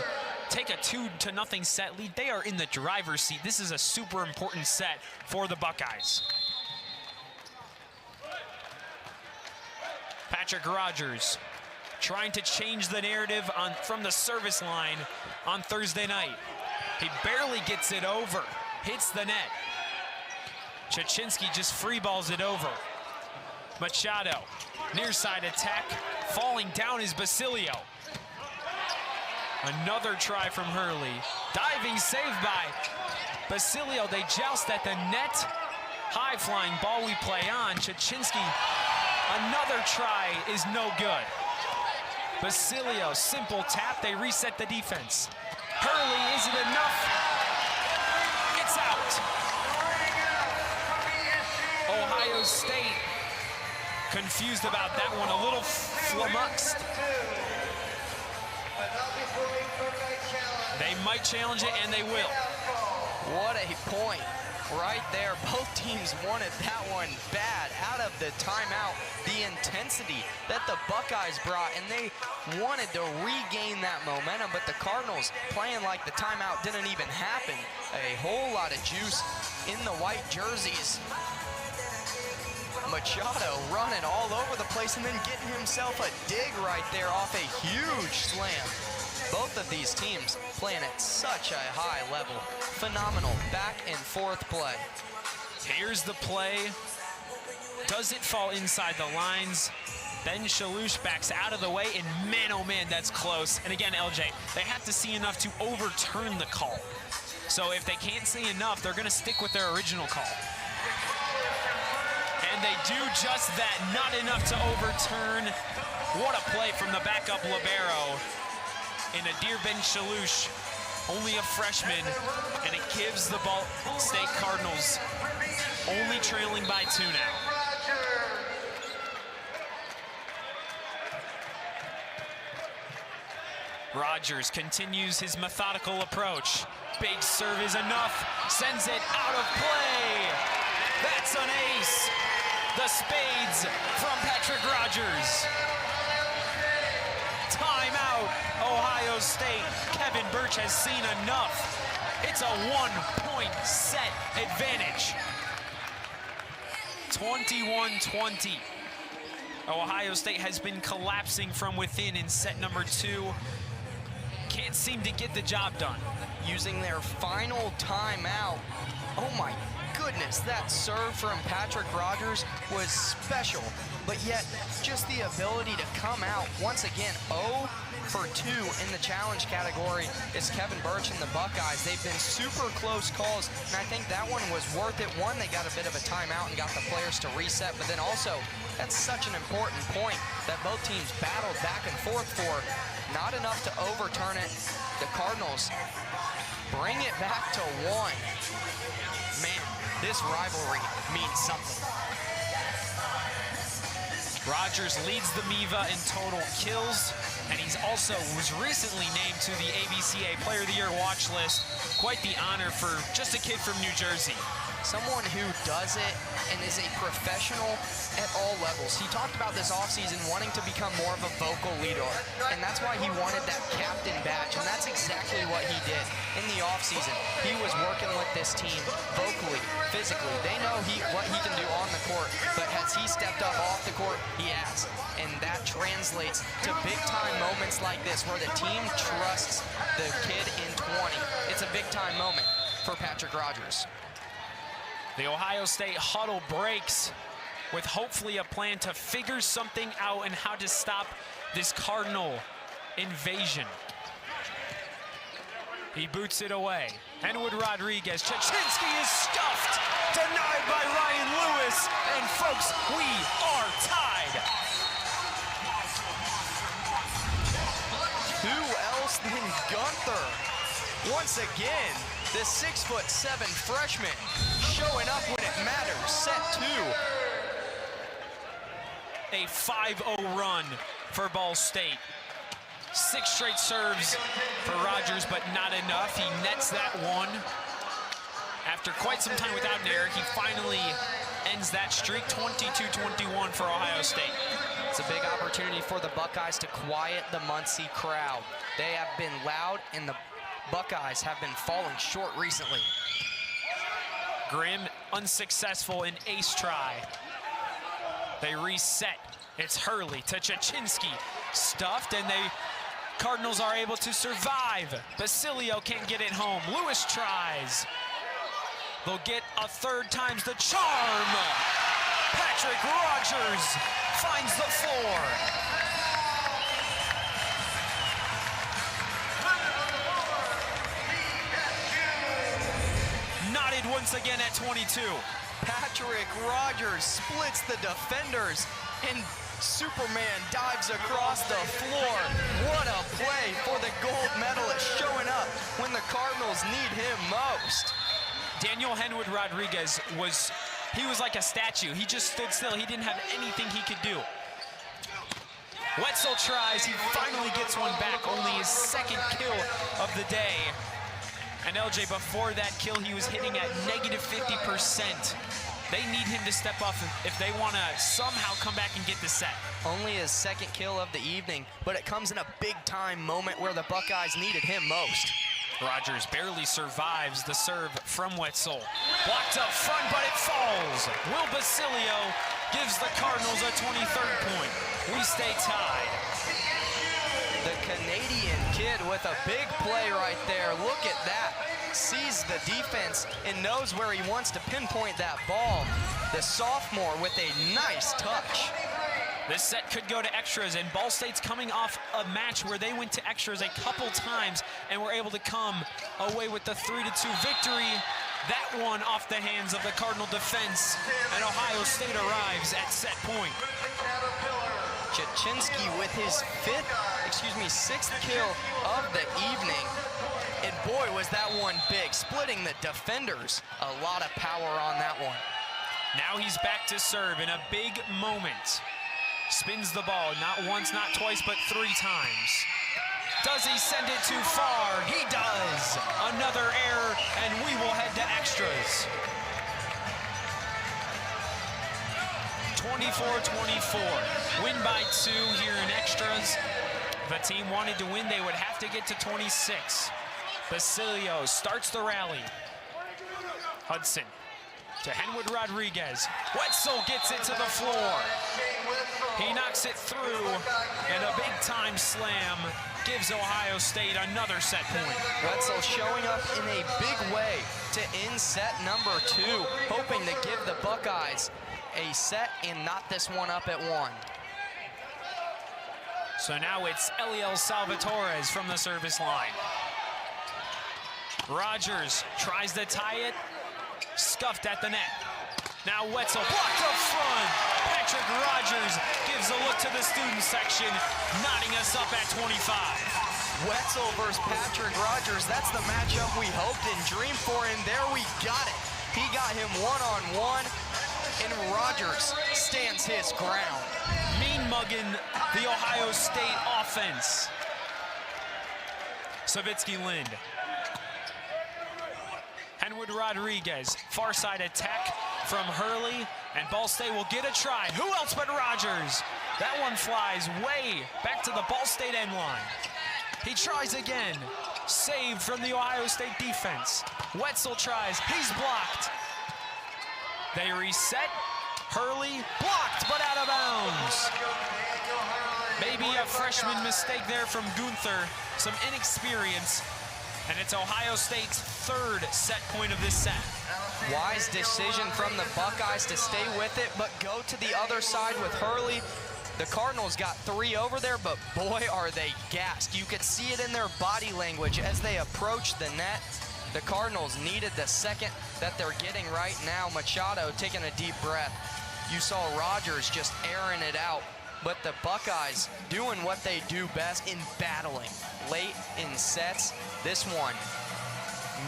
take a 2-0 set lead, they are in the driver's seat. This is a super important set for the Buckeyes. Patrick Rogers trying to change the narrative from the service line on Thursday night. He barely gets it over, hits the net. Chachinski just free balls it over. Machado, near side attack, falling down is Basilio. Another try from Hurley. Diving save by Basilio. They joust at the net. High flying ball we play on. Chachinski, another try is no good. Basilio, simple tap, they reset the defense. Hurley, is it enough? It's out. Ohio State confused about that one, a little flummoxed. They might challenge it, and they will. What a point right there. Both teams wanted that one bad out of the timeout. The intensity that the Buckeyes brought, and they wanted to regain that momentum, but the Cardinals playing like the timeout didn't even happen. A whole lot of juice in the white jerseys. Machado running all over the place and then getting himself a dig right there off a huge slam. Both of these teams playing at such a high level. Phenomenal back and forth play. Here's the play. Does it fall inside the lines? Then Shalush backs out of the way, and man, oh man, that's close. And again, LJ, they have to see enough to overturn the call. So if they can't see enough, they're gonna stick with their original call. And they do just that, not enough to overturn. What a play from the backup libero. In Adir Ben Shalush, only a freshman, and it gives the Ball State Cardinals only trailing by 2 now. Rogers continues his methodical approach. Big serve is enough, sends it out of play. That's an ace. The spades from Patrick Rogers. Timeout, Ohio State. Kevin Birch has seen enough. It's a 1-point set advantage. 21-20. Ohio State has been collapsing from within in set number 2. Can't seem to get the job done. Using their final timeout. Oh my goodness, that serve from Patrick Rogers was special, but yet just the ability to come out once again 0 for 2 in the challenge category is Kevin Birch and the Buckeyes. They've been super close calls, and I think that one was worth it. One, they got a bit of a timeout and got the players to reset, but then also that's such an important point that both teams battled back and forth for. Not enough to overturn it. The Cardinals bring it back to 1. Man, this rivalry means something. Rogers leads the MIVA in total kills, and he's also was recently named to the ABCA Player of the Year watch list. Quite the honor for just a kid from New Jersey. Someone who does it and is a professional at all levels. He talked about this offseason wanting to become more of a vocal leader, and that's why he wanted that captain badge, and that's exactly what he did in the offseason. He was working with this team vocally, physically. They know what he can do on the court, but has he stepped up off the court? He has, and that translates to big-time moments like this where the team trusts the kid in 20. It's a big-time moment for Patrick Rogers. The Ohio State huddle breaks with hopefully a plan to figure something out and how to stop this Cardinal invasion. He boots it away. Henwood Rodriguez. Chachinski is stuffed. Denied by Ryan Lewis. And folks, we are tied. Who else than Gunther? Once again, the 6'7" freshman showing up when it matters. Set 2. A 5-0 run for Ball State. 6 straight serves for Rogers, but not enough. He nets that one. After quite some time without an error, he finally ends that streak. 22-21 for Ohio State. It's a big opportunity for the Buckeyes to quiet the Muncie crowd. They have been loud, and the Buckeyes have been falling short recently. Grimm unsuccessful in ace try. They reset. It's Hurley to Chachinski. Stuffed, and Cardinals are able to survive. Basilio can't get it home. Lewis tries. They'll get a third time's the charm. Patrick Rogers finds the floor. Knotted once again at 22. Patrick Rogers splits the defenders, and Superman dives across the floor. What a play for the gold medalist, showing up when the Cardinals need him most. Daniel Henwood Rodriguez was He was like a statue. He just stood still. He didn't have anything he could do. Wetzel tries. He finally gets one back. Only his second kill of the day. And LJ, before that kill, he was hitting at negative 50%. They need him to step up if they want to somehow come back and get the set. Only his second kill of the evening, but it comes in a big-time moment where the Buckeyes needed him most. Rogers barely survives the serve from Wetzel. Blocked up front, but it falls. Will Basilio gives the Cardinals a 23rd point. We stay tied. The Canadian kid with a big play right there. Look at that. Sees the defense and knows where he wants to pinpoint that ball. The sophomore with a nice touch. This set could go to extras, and Ball State's coming off a match where they went to extras a couple times and were able to come away with the 3-2 victory. That one off the hands of the Cardinal defense, and Ohio State arrives at set point. Chachinski with his sixth kill of the evening. And boy, was that one big, splitting the defenders. A lot of power on that one. Now he's back to serve in a big moment. Spins the ball, not once, not twice, but 3 times. Does he send it too far? He does. Another error, and we will head to extras. 24-24. Win by 2 here in extras. If a team wanted to win, they would have to get to 26. Basilio starts the rally. Hudson to Henwood Rodriguez. Wetzel gets it to the floor. He knocks it through, and a big-time slam gives Ohio State another set point. Wetzel showing up in a big way to end set number 2, hoping to give the Buckeyes a set and knot this one up at 1. So now it's Eliel Salvatores from the service line. Rogers tries to tie it, scuffed at the net. Now Wetzel blocked up front. Patrick Rogers gives a look to the student section, knotting us up at 25. Wetzel versus Patrick Rogers, that's the matchup we hoped and dreamed for, and there we got it. He got him one-on-one, and Rogers stands his ground. Mean mugging the Ohio State offense. Savitsky Lind. Henwood Rodriguez, far side attack from Hurley, and Ball State will get a try. Who else but Rogers? That one flies way back to the Ball State end line. He tries again, saved from the Ohio State defense. Wetzel tries, he's blocked. They reset, Hurley blocked, but out of bounds. Maybe a freshman mistake there from Gunther, some inexperience. And it's Ohio State's 3rd set point of this set. Wise decision from the Buckeyes to stay with it, but go to the other side with Hurley. The Cardinals got 3 over there, but boy, are they gassed. You could see it in their body language as they approached the net. The Cardinals needed the second that they're getting right now. Machado taking a deep breath. You saw Rogers just airing it out, but the Buckeyes doing what they do best in battling late in sets. This one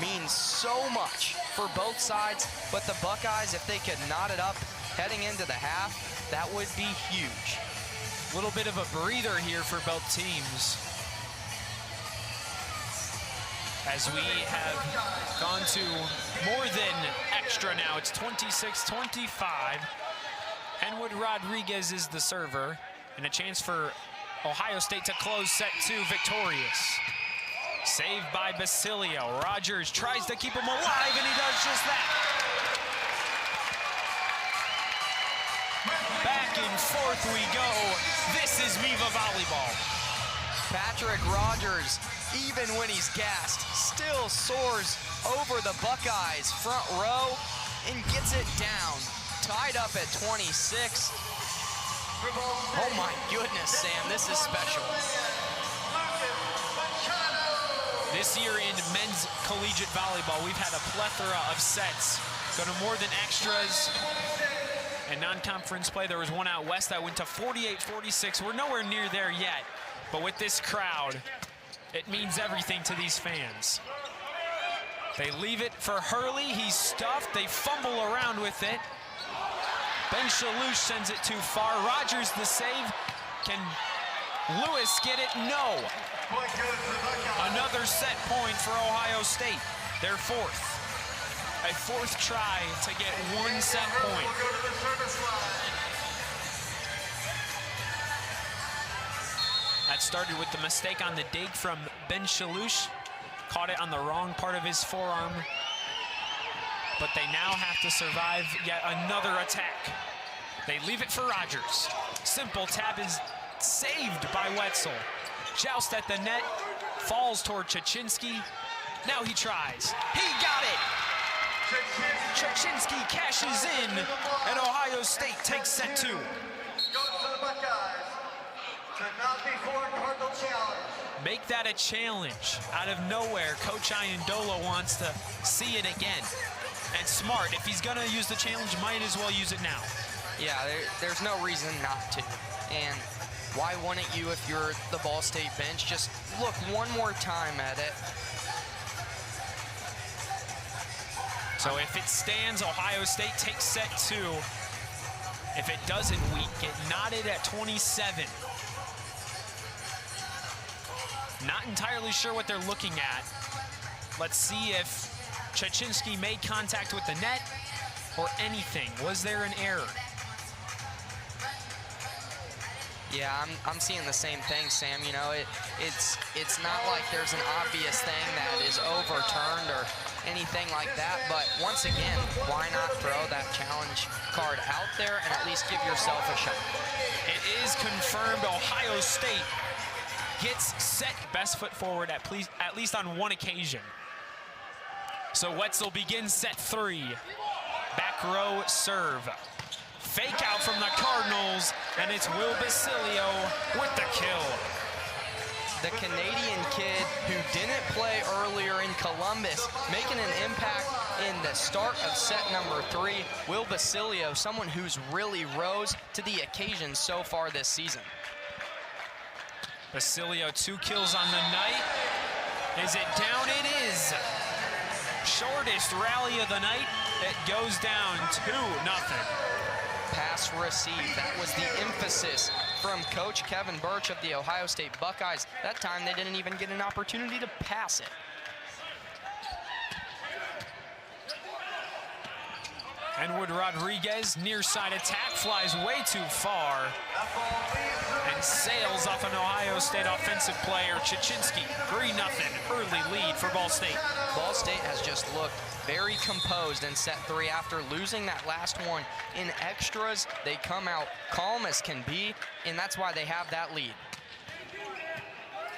means so much for both sides, but the Buckeyes, if they could knot it up heading into the half, that would be huge. A little bit of a breather here for both teams, as we have gone to more than extra now. It's 26-25. Henwood Rodriguez is the server, and a chance for Ohio State to close set 2 victorious. Saved by Basilio. Rogers tries to keep him alive, and he does just that. Back and forth we go. This is Miva Volleyball. Patrick Rogers, even when he's gassed, still soars over the Buckeyes front row and gets it down. Tied up at 26. Oh my goodness, Sam, this is special. This year in men's collegiate volleyball, we've had a plethora of sets. Go to more than extras. And non-conference play, there was one out west that went to 48-46. We're nowhere near there yet. But with this crowd, it means everything to these fans. They leave it for Hurley. He's stuffed. They fumble around with it. Ben Shalouche sends it too far. Rogers the save. Can Lewis get it? No. Another set point for Ohio State. Their fourth. A fourth try to get one set point. That started with the mistake on the dig from Ben Shalouche. Caught it on the wrong part of his forearm. But they now have to survive yet another attack. They leave it for Rogers. Simple tap is saved by Wetzel. Joust at the net, falls toward Chachinski. Now he tries. He got it! Chachinski cashes in, and Ohio State takes set 2. Make that a challenge. Out of nowhere, Coach Iandola wants to see it again. And smart, if he's gonna use the challenge, might as well use it now. Yeah, there's no reason not to. And why wouldn't you if you're the Ball State bench? Just look one more time at it. So if it stands, Ohio State takes set 2. If it doesn't, we get knotted at 27. Not entirely sure what they're looking at. Let's see if Chachinski made contact with the net or anything. Was there an error? Yeah, I'm seeing the same thing, Sam. You know, it's not like there's an obvious thing that is overturned or anything like that, but once again, why not throw that challenge card out there and at least give yourself a shot? It is confirmed Ohio State gets set best foot forward at least on one occasion. So Wetzel begins set 3. Back row serve. Fake out from the Cardinals, and it's Will Basilio with the kill. The Canadian kid who didn't play earlier in Columbus, making an impact in the start of set number 3. Will Basilio, someone who's really rose to the occasion so far this season. Basilio, 2 kills on the night. Is it down? It is. Shortest rally of the night. It goes down 2-0. Pass received. That was the emphasis from Coach Kevin Birch of the Ohio State Buckeyes. That time they didn't even get an opportunity to pass it. Enwood Rodriguez, near side attack, flies way too far and sails off an Ohio State offensive player, Chachinski. 3-0, early lead for Ball State. Ball State has just looked very composed in set 3 after losing that last one in extras. They come out calm as can be, and that's why they have that lead.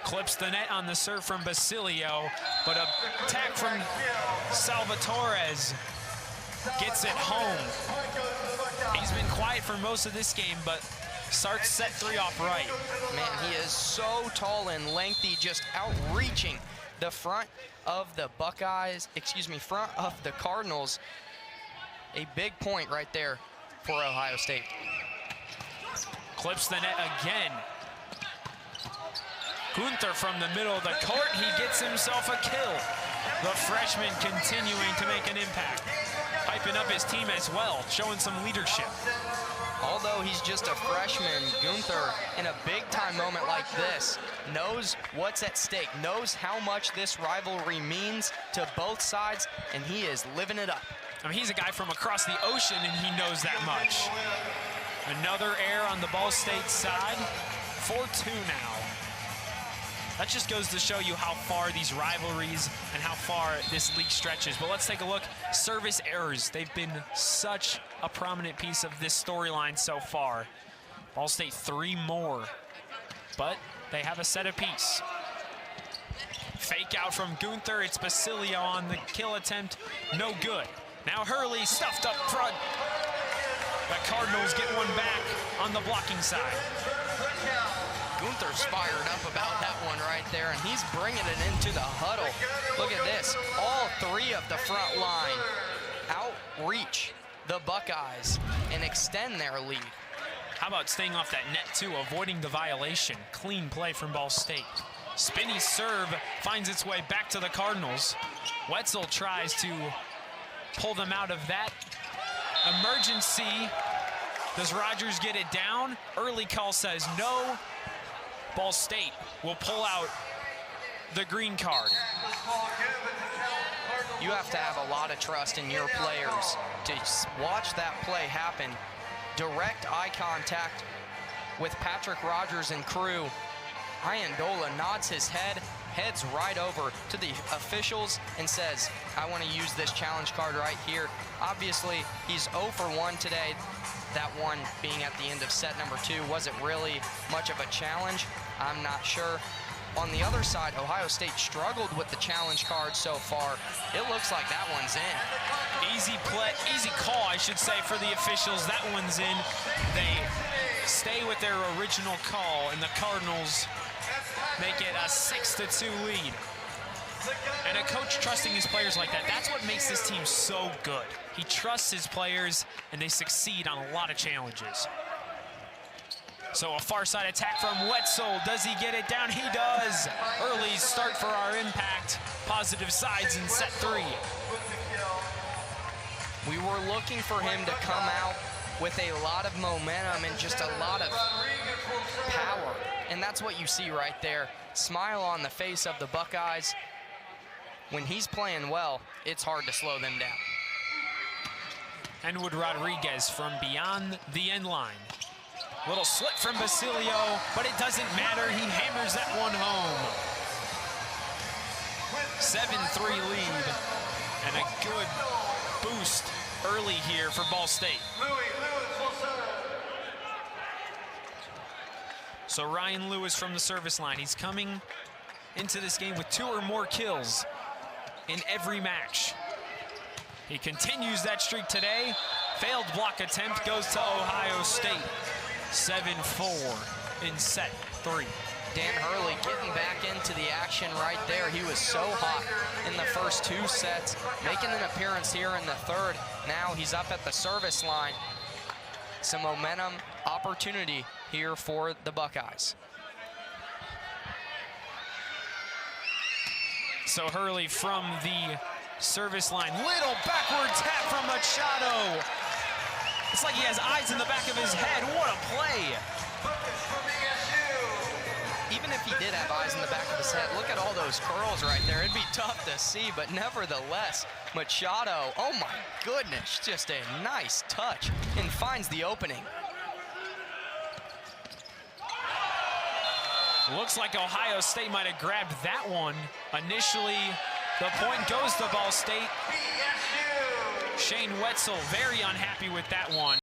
Clips the net on the serve from Basilio, but a attack from Salvatores gets it home. He's been quiet for most of this game, but starts set 3 off right. Man, he is so tall and lengthy, just outreaching the front of the Buckeyes, front of the Cardinals. A big point right there for Ohio State. Clips the net again. Gunther from the middle of the court, he gets himself a kill. The freshman continuing to make an impact. Hyping up his team as well, showing some leadership. Although he's just a freshman, Gunther, in a big-time moment like this, knows what's at stake, knows how much this rivalry means to both sides, and he is living it up. I mean, he's a guy from across the ocean, and he knows that much. Another error on the Ball State side. 4-2 now. That just goes to show you how far these rivalries and how far this league stretches. But let's take a look. Service errors. They've been such a prominent piece of this storyline so far. Ball State 3 more, but they have a set apiece. Fake out from Gunther. It's Basilio on the kill attempt. No good. Now Hurley stuffed up front. The Cardinals get one back on the blocking side. Gunther's fired up about that one right there, and he's bringing it into the huddle. Look at this. All 3 of the front line outreach the Buckeyes and extend their lead. How about staying off that net, too, avoiding the violation? Clean play from Ball State. Spinny serve finds its way back to the Cardinals. Wetzel tries to pull them out of that Emergency. Does Rogers get it down? Early call says no. Ball State will pull out the green card. You have to have a lot of trust in your players to watch that play happen. Direct eye contact with Patrick Rogers and crew. Iandola nods his head, heads right over to the officials and says, I want to use this challenge card right here. Obviously, he's 0 for 1 today. That one being at the end of set number 2. Was it really much of a challenge? I'm not sure. On the other side, Ohio State struggled with the challenge card so far. It looks like that one's in. Easy play, easy call, I should say, for the officials. That one's in. They stay with their original call, and the Cardinals make it a 6-2 lead. And a coach trusting his players like that, that's what makes this team so good. He trusts his players, and they succeed on a lot of challenges. So a far side attack from Wetzel. Does he get it down? He does. Early start for our Impact. Positive sides in set 3. We were looking for him to come out with a lot of momentum and just a lot of power. And that's what you see right there. Smile on the face of the Buckeyes. When he's playing well, it's hard to slow them down. Enwood Rodriguez from beyond the end line. Little slip from Basilio, but it doesn't matter. He hammers that one home. 7-3 lead, and a good boost early here for Ball State. So Ryan Lewis from the service line. He's coming into this game with 2 or more kills in every match. He continues that streak today. Failed block attempt goes to Ohio State. 7-4 in set 3. Dan Hurley getting back into the action right there. He was so hot in the first 2 sets, making an appearance here in the 3rd. Now he's up at the service line. Some momentum, opportunity here for the Buckeyes. So Hurley from the service line. Little backward tap from Machado. It's like he has eyes in the back of his head. What a play. Even if he did have eyes in the back of his head, look at all those curls right there. It'd be tough to see, but nevertheless, Machado, oh my goodness, just a nice touch and finds the opening. Looks like Ohio State might have grabbed that one. Initially, the point goes to Ball State. Shane Wetzel very unhappy with that one.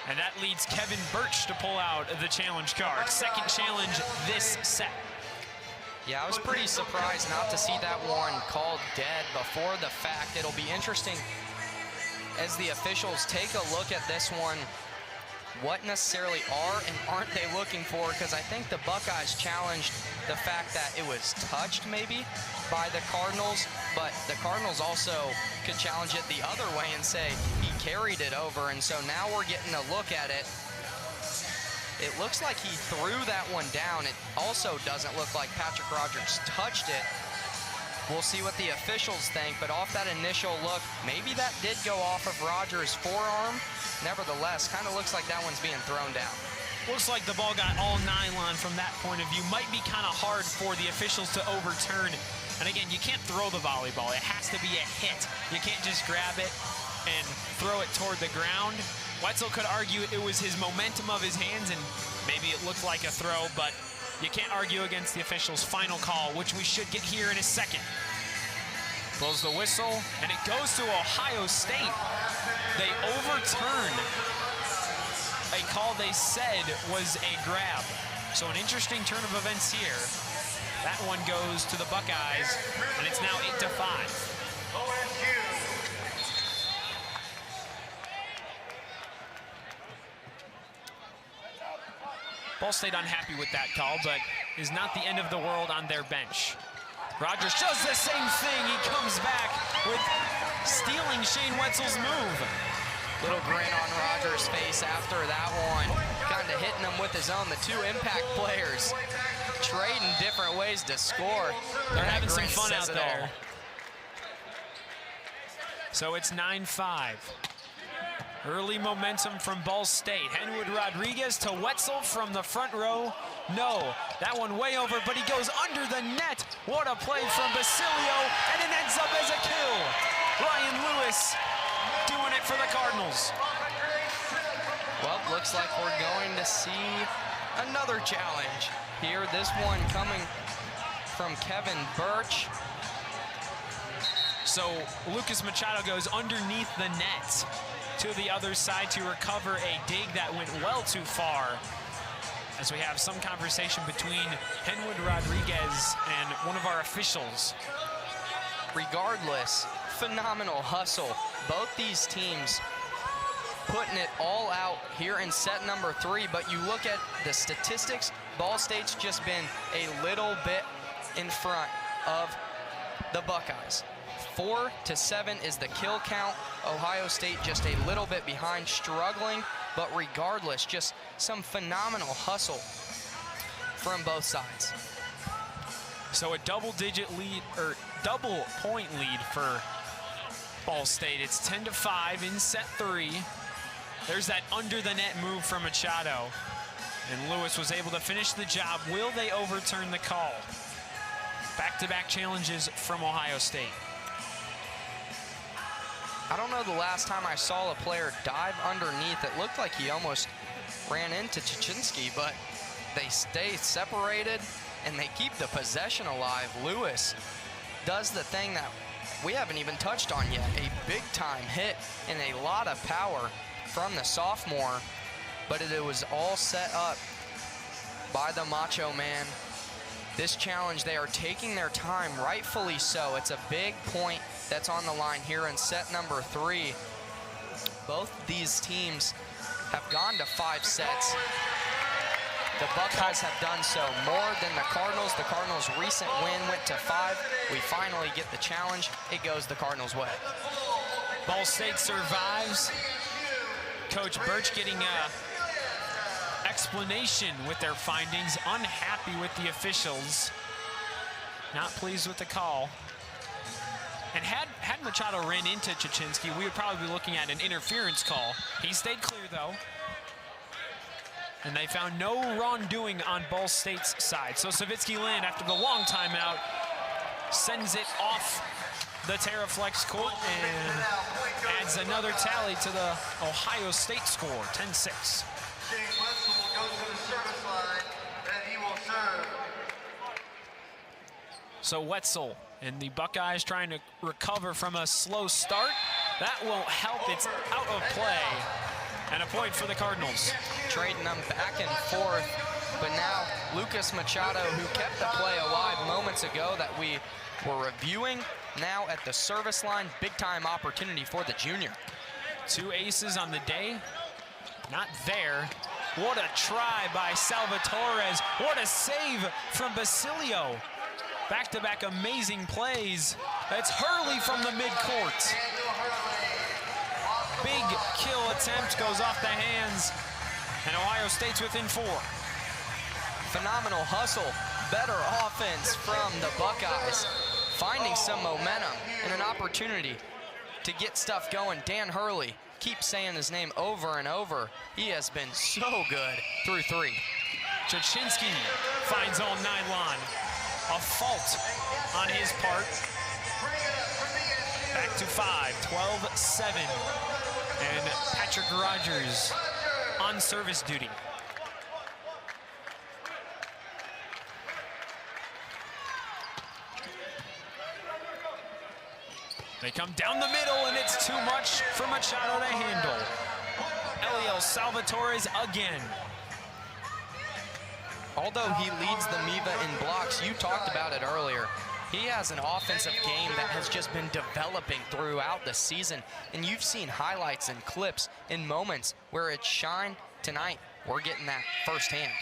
And that leads Kevin Birch to pull out the challenge card. Second challenge this set. Yeah, I was pretty surprised not to see that one called dead before the fact. It'll be interesting as the officials take a look at this one, what necessarily are and aren't they looking for, because I think the Buckeyes challenged the fact that it was touched maybe by the Cardinals, but the Cardinals also could challenge it the other way and say he carried it over, and so now we're getting a look at it. It looks like he threw that one down. It also doesn't look like Patrick Rogers touched it. We'll see what the officials think, but off that initial look, maybe that did go off of Rogers' forearm. Nevertheless, kind of looks like that one's being thrown down. Looks like the ball got all nylon from that point of view. Might be kind of hard for the officials to overturn. And again, you can't throw the volleyball. It has to be a hit. You can't just grab it and throw it toward the ground. Wetzel could argue it was his momentum of his hands, and maybe it looked like a throw, but you can't argue against the officials' final call, which we should get here in a second. Blows the whistle, and it goes to Ohio State. They overturn a call they said was a grab. So an interesting turn of events here. That one goes to the Buckeyes, and it's now 8-5. Ball State unhappy with that call, but is not the end of the world on their bench. Rogers does the same thing. He comes back with stealing Shane Wetzel's move. Little grin on Rogers' face after that one. Kind of hitting him with his own. The 2 impact players trading different ways to score. They're having some fun out there. So it's 9-5. Early momentum from Ball State. Henwood Rodriguez to Wetzel from the front row. No, that one way over, but he goes under the net. What a play from Basilio, and it ends up as a kill. Ryan Lewis doing it for the Cardinals. Well, looks like we're going to see another challenge here. This one coming from Kevin Birch. So Lucas Machado goes underneath the net to the other side to recover a dig that went well too far. As we have some conversation between Henwood Rodriguez and one of our officials. Regardless, phenomenal hustle. Both these teams putting it all out here in set number 3, but you look at the statistics, Ball State's just been a little bit in front of the Buckeyes. 4-7 is the kill count. Ohio State just a little bit behind, struggling, but regardless, just some phenomenal hustle from both sides. So a double-digit lead, or double-point lead for Ball State. It's 10-5 in set 3. There's that under-the-net move from Machado, and Lewis was able to finish the job. Will they overturn the call? Back-to-back challenges from Ohio State. I don't know the last time I saw a player dive underneath. It looked like he almost ran into Chichinski, but they stay separated and they keep the possession alive. Lewis does the thing that we haven't even touched on yet, a big-time hit and a lot of power from the sophomore, but it was all set up by the Macho Man. This challenge, they are taking their time, rightfully so. It's a big point that's on the line here in set number 3. Both these teams have gone to 5 sets. The Buckeyes have done so more than the Cardinals. The Cardinals' recent win went to 5. We finally get the challenge. It goes the Cardinals' way. Ball State survives. Coach Birch getting a explanation with their findings, unhappy with the officials, not pleased with the call. And had Machado ran into Chichinski, we would probably be looking at an interference call. He stayed clear though. And they found no wrongdoing on Ball State's side. So Savitsky Land, after the long timeout, sends it off the Terraflex court and adds another tally to the Ohio State score, 10-6. James Wetzel will go to the service line, and he will serve. So Wetzel and the Buckeyes trying to recover from a slow start. That won't help. It's out of play. And a point for the Cardinals. Trading them back and forth. But now Lucas Machado, who kept the play alive moments ago that we were reviewing, now at the service line, big-time opportunity for the junior. 2 aces on the day. Not there. What a try by Salvatores. What a save from Basilio. Back-to-back amazing plays. That's Hurley from the midcourt. Big kill attempt goes off the hands, and Ohio State's within 4. Phenomenal hustle, better offense from the Buckeyes, finding some momentum and an opportunity to get stuff going. Dan Hurley, keep saying his name over and over. He has been so good through 3. Chichinski finds all nylon. A fault on his part. Back to 5, 12-7. And Patrick Rogers on service duty. They come down the middle, and it's too much for Machado to handle. Eliel Salvatores again. Although he leads the MIVA in blocks, you talked about it earlier, he has an offensive game that has just been developing throughout the season. And you've seen highlights and clips in moments where it shined. Tonight, we're getting that firsthand.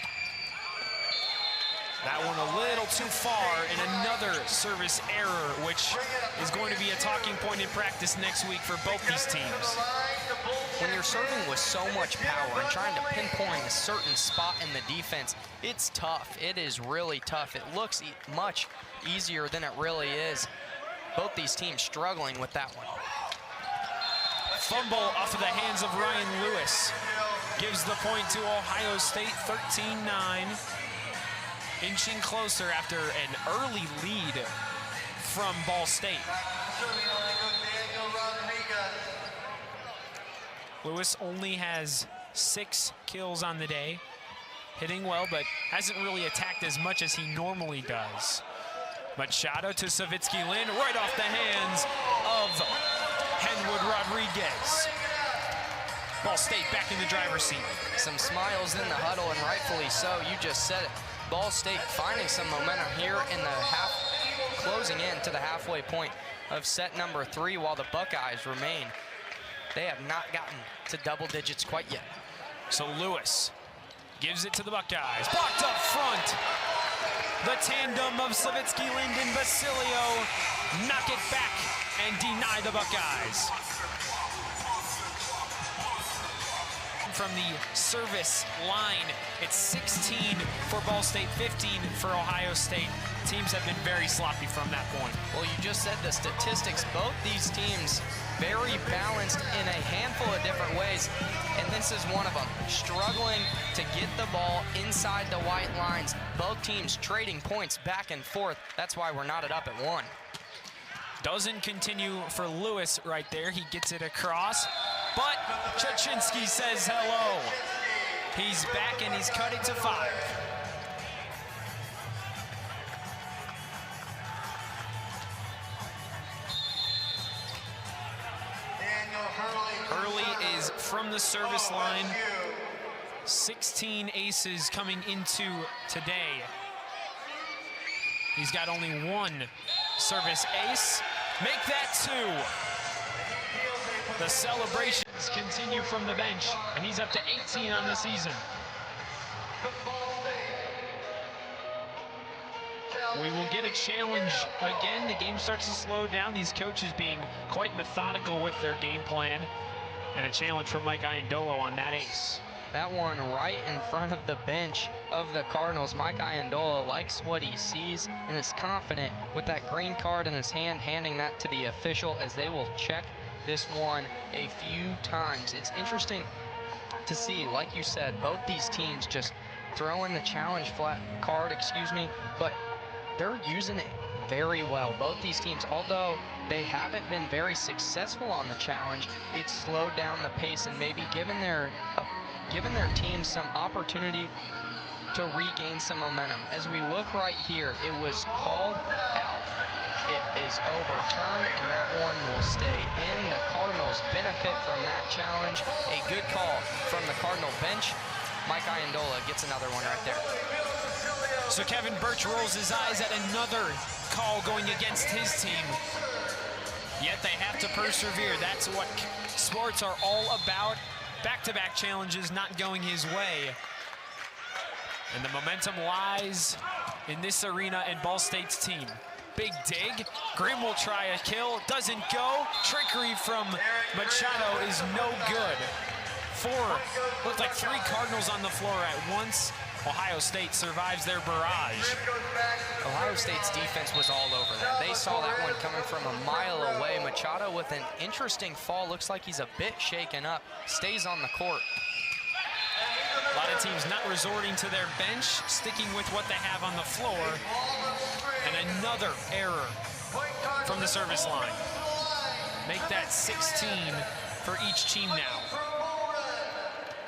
That one a little too far, and another service error, which is going to be a talking point in practice next week for both these teams. When you're serving with so much power and trying to pinpoint a certain spot in the defense, it's tough. It is really tough. It looks much easier than it really is. Both these teams struggling with that one. Fumble off of the hands of Ryan Lewis. Gives the point to Ohio State, 13-9. Inching closer after an early lead from Ball State. Lewis only has 6 kills on the day. Hitting well, but hasn't really attacked as much as he normally does. Machado to Savitsky-Lin, right off the hands of Henwood Rodriguez. Ball State back in the driver's seat. Some smiles in the huddle, and rightfully so. You just said it. Ball State finding some momentum here in the closing in to the halfway point of set number 3, while the Buckeyes remain. They have not gotten to double digits quite yet. So Lewis gives it to the Buckeyes. Blocked up front. The tandem of Savitsky-Lin and Basilio knock it back and deny the Buckeyes. From the service line, it's 16 for Ball State, 15 for Ohio State. Teams have been very sloppy from that point. Well, you just said the statistics. Both these teams very balanced in a handful of different ways, and this is one of them. Struggling to get the ball inside the white lines. Both teams trading points back and forth. That's why we're knotted up at 1. Doesn't continue for Lewis right there. He gets it across, but Chachinsky says hello. He's back and he's cut it to 5. Hurley is from the service line. 16 aces coming into today. He's got only 1 service ace. Make that 2. The celebrations continue from the bench, and he's up to 18 on the season. We will get a challenge again. The game starts to slow down. These coaches being quite methodical with their game plan. And a challenge from Mike Iandolo on that ace. That one right in front of the bench of the Cardinals. Mike Iandolo likes what he sees and is confident with that green card in his hand, handing that to the official as they will check this one a few times. It's interesting to see, like you said, both these teams just throwing the challenge card, but they're using it very well. Both these teams, although they haven't been very successful on the challenge, it's slowed down the pace and maybe given their team some opportunity to regain some momentum. As we look right here, it was called out. It is overturned, and that one will stay in. The Cardinals benefit from that challenge. A good call from the Cardinal bench. Mike Iandolo gets another one right there. So Kevin Birch rolls his eyes at another call going against his team. Yet they have to persevere. That's what sports are all about. Back-to-back challenges not going his way. And the momentum lies in this arena and Ball State's team. Big dig. Grimm will try a kill. Doesn't go. Trickery from Machado is no good. 4, looked like 3 Cardinals on the floor at once. Ohio State survives their barrage. Ohio State's defense was all over that. They saw that one coming from a mile away. Machado with an interesting fall. Looks like he's a bit shaken up. Stays on the court. A lot of teams not resorting to their bench, sticking with what they have on the floor. And another error from the service line. Make that 16 for each team now.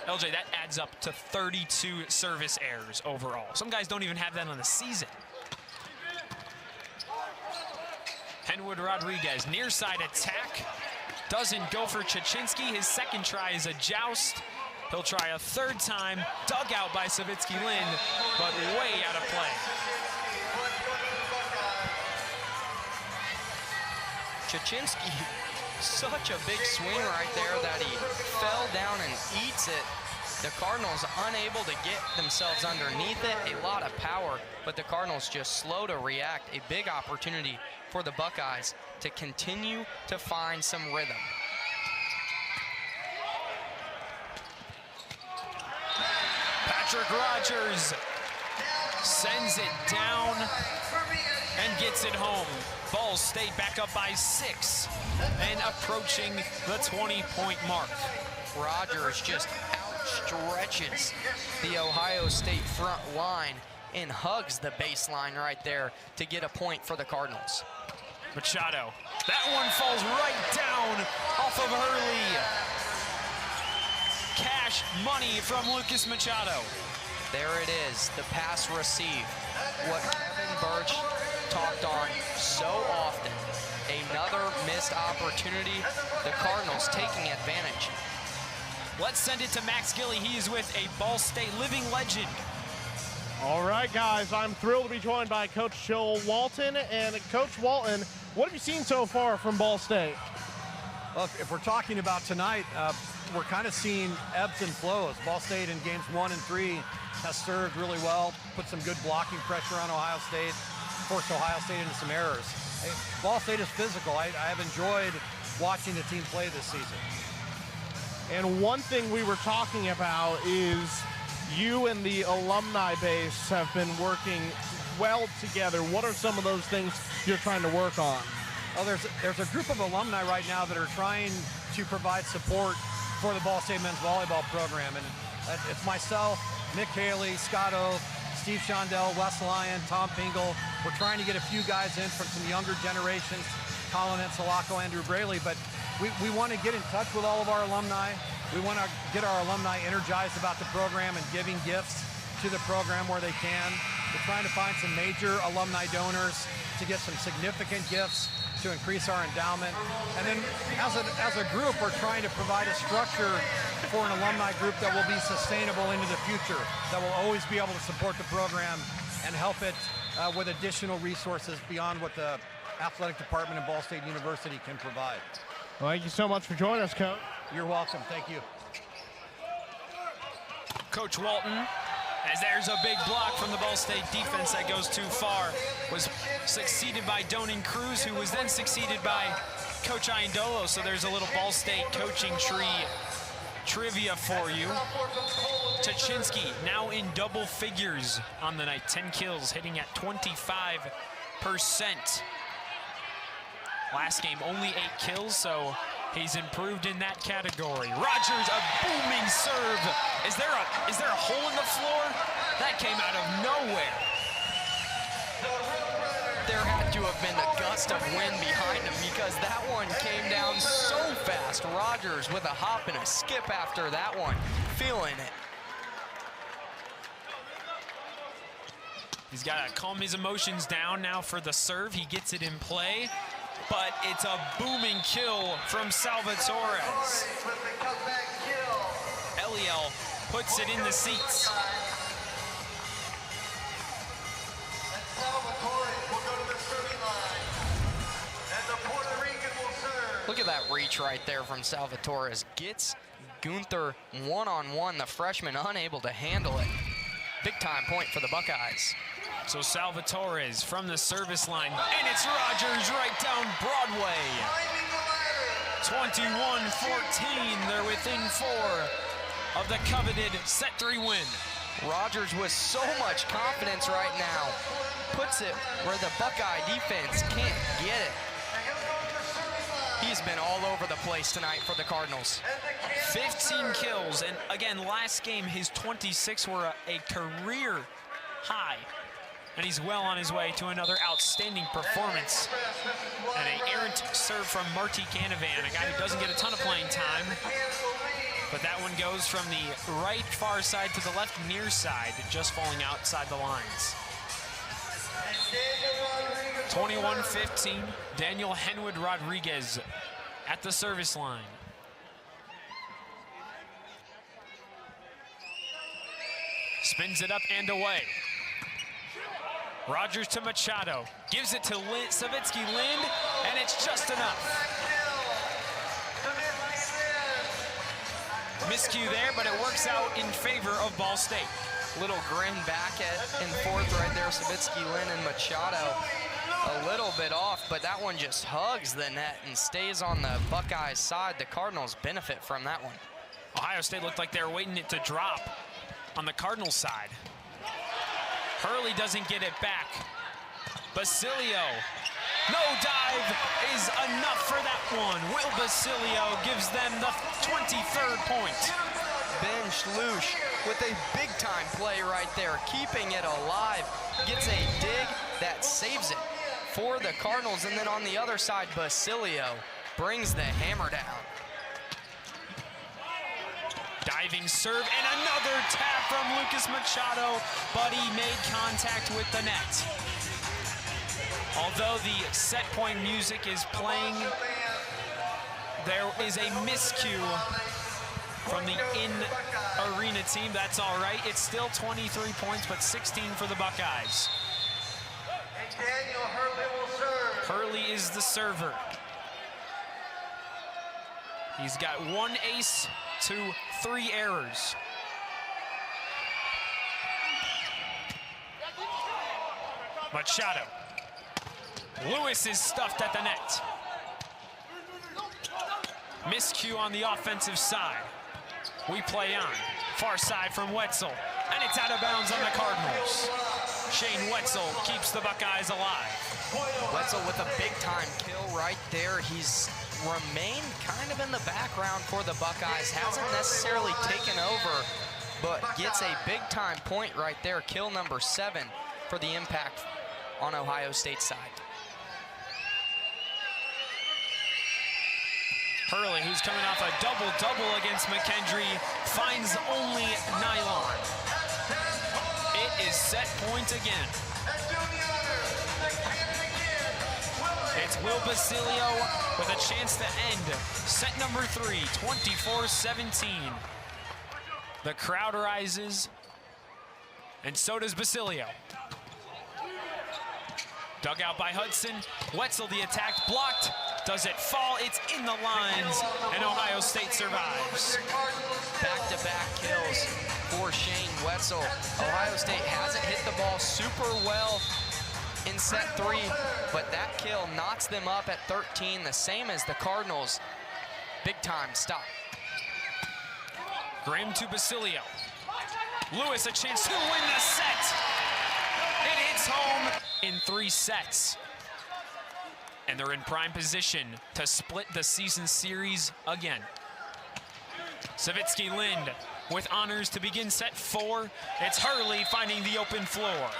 LJ, that adds up to 32 service errors overall. Some guys don't even have that on the season. Henwood Rodriguez, near side attack. Doesn't go for Chachinsky. His second try is a joust. He'll try a 3rd time. Dug out by Savitsky-Lin, but way out of play. Chachinsky, such a big swing right there that he fell down and eats it. The Cardinals unable to get themselves underneath it. A lot of power, but the Cardinals just slow to react. A big opportunity for the Buckeyes to continue to find some rhythm. Patrick Rogers sends it down. and gets it home. Ball State back up by 6 and approaching the 20-point mark. Rogers just outstretches the Ohio State front line and hugs the baseline right there to get a point for the Cardinals. Machado, that one falls right down off of Hurley. Cash money from Lucas Machado. There it is, the pass received. What Kevin Birch talked on so often. Another missed opportunity, the Cardinals taking advantage. Let's send it to Max Gilly. He is with a Ball State living legend. All right, guys, I'm thrilled to be joined by Coach Joel Walton. And Coach Walton, what have you seen so far from Ball State? Well, if we're talking about tonight, we're kind of seeing ebbs and flows. Ball State in games 1 and 3 has served really well, put some good blocking pressure on Ohio State, forced Ohio State into some errors. Ball State is physical. I have enjoyed watching the team play this season. And one thing we were talking about is you and the alumni base have been working well together. What are some of those things you're trying to work on? Well, there's a group of alumni right now that are trying to provide support for the Ball State men's volleyball program. And it's myself, Nick Haley, Scott Oath, Steve Shondell, Wes Lyon, Tom Pingle. We're trying to get a few guys in from some younger generations, Colin Ensalacco, Andrew Braley, but we want to get in touch with all of our alumni. We want to get our alumni energized about the program and giving gifts to the program where they can. We're trying to find some major alumni donors to get some significant gifts to increase our endowment. And then as a group, we're trying to provide a structure for an alumni group that will be sustainable into the future, that will always be able to support the program and help it with additional resources beyond what the athletic department at Ball State University can provide. Well, thank you so much for joining us, Coach. You're welcome. Thank you. Coach Walton, as there's a big block from the Ball State defense that goes too far, was succeeded by Donan Cruz, who was then succeeded by Coach Iandolo. So there's a little Ball State coaching tree trivia for you. Tuchinski now in double figures on the night, 10 kills, hitting at 25%. Last game, only 8 kills, so he's improved in that category. Rogers, a booming serve. Is there a hole in the floor? That came out of nowhere. There had to have been a gust of wind behind him because that one came down so fast. Rogers with a hop and a skip after that one, feeling it. He's got to calm his emotions down now for the serve. He gets it in play, but it's a booming kill from Salvatore. Eliel puts it in the seats. Look at that reach right there from Salvatore. Gets Gunther one-on-one, the freshman unable to handle it. Big time point for the Buckeyes. So Salvatore from the service line, and it's Rogers right down Broadway. 21-14, they're within 4 of the coveted set 3 win. Rogers with so much confidence right now, puts it where the Buckeye defense can't get it. He's been all over the place tonight for the Cardinals. 15 kills, and again, last game, his 26 were a career high. And he's well on his way to another outstanding performance. And an errant serve from Marty Canavan, a guy who doesn't get a ton of playing time. But that one goes from the right far side to the left near side, just falling outside the lines. 21-15, Daniel Henwood Rodriguez at the service line. Spins it up and away. Rogers to Machado, gives it to Savitsky Lind, and it's just enough. Miscue there, but it works out in favor of Ball State. Little grin back and forth right there, Savitsky Lind and Machado. A little bit off, but that one just hugs the net and stays on the Buckeyes side. The Cardinals benefit from that one. Ohio State looked like they were waiting it to drop on the Cardinals side. Hurley doesn't get it back. Basilio. No dive is enough for that one. Will Basilio gives them the 23rd point. Ben Schluch with a big-time play right there, keeping it alive. Gets a dig that saves it for the Cardinals. And then on the other side, Basilio brings the hammer down. Diving serve and another tap from Lucas Machado, but he made contact with the net. Although the set point music is playing, there is a miscue from the in-arena team. That's all right. It's still 23 points, but 16 for the Buckeyes. And Daniel Hurley will serve. Hurley is the server. He's got 1 ace to 3 errors. Machado. Lewis is stuffed at the net. Miscue on the offensive side. We play on. Far side from Wetzel. And it's out of bounds on the Cardinals. Shane Wetzel keeps the Buckeyes alive. Wetzel with a big-time kill right there. He's remained kind of in the background for the Buckeyes. Hasn't necessarily taken over, but gets a big-time point right there. Kill number 7 for the Impact on Ohio State's side. Hurley, who's coming off a double-double against McKendree, finds only nylon. It is set point again. It's Will Basilio with a chance to end set number 3, 24-17. The crowd rises, and so does Basilio. Dug out by Hudson. Wetzel, the attack blocked. Does it fall? It's in the lines, and Ohio State survives. Back-to-back kills for Shane Wetzel. Ohio State hasn't hit the ball super well in set 3, but that kill knocks them up at 13, the same as the Cardinals. Big time stop. Graham to Basilio. Lewis a chance to win the set. It hits home in 3 sets. And they're in prime position to split the season series again. Savitsky Lind with honors to begin set 4. It's Hurley finding the open floor.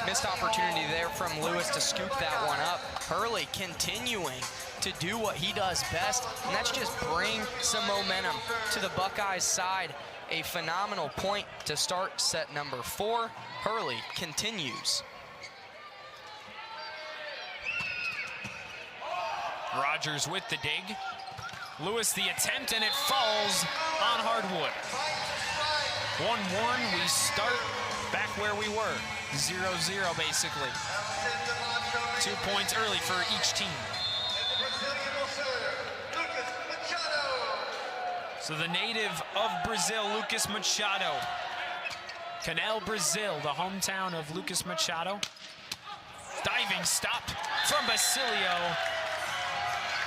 Missed opportunity there from Lewis to scoop that one up. Hurley continuing to do what he does best, and that's just bring some momentum to the Buckeyes side. A phenomenal point to start set number 4. Hurley continues. Rogers with the dig. Lewis the attempt, and it falls on hardwood. 1-1, we start back where we were. 0-0 basically. 2 points early for each team. So the native of Brazil, Lucas Machado. Canal, Brazil, the hometown of Lucas Machado. Diving stop from Basilio.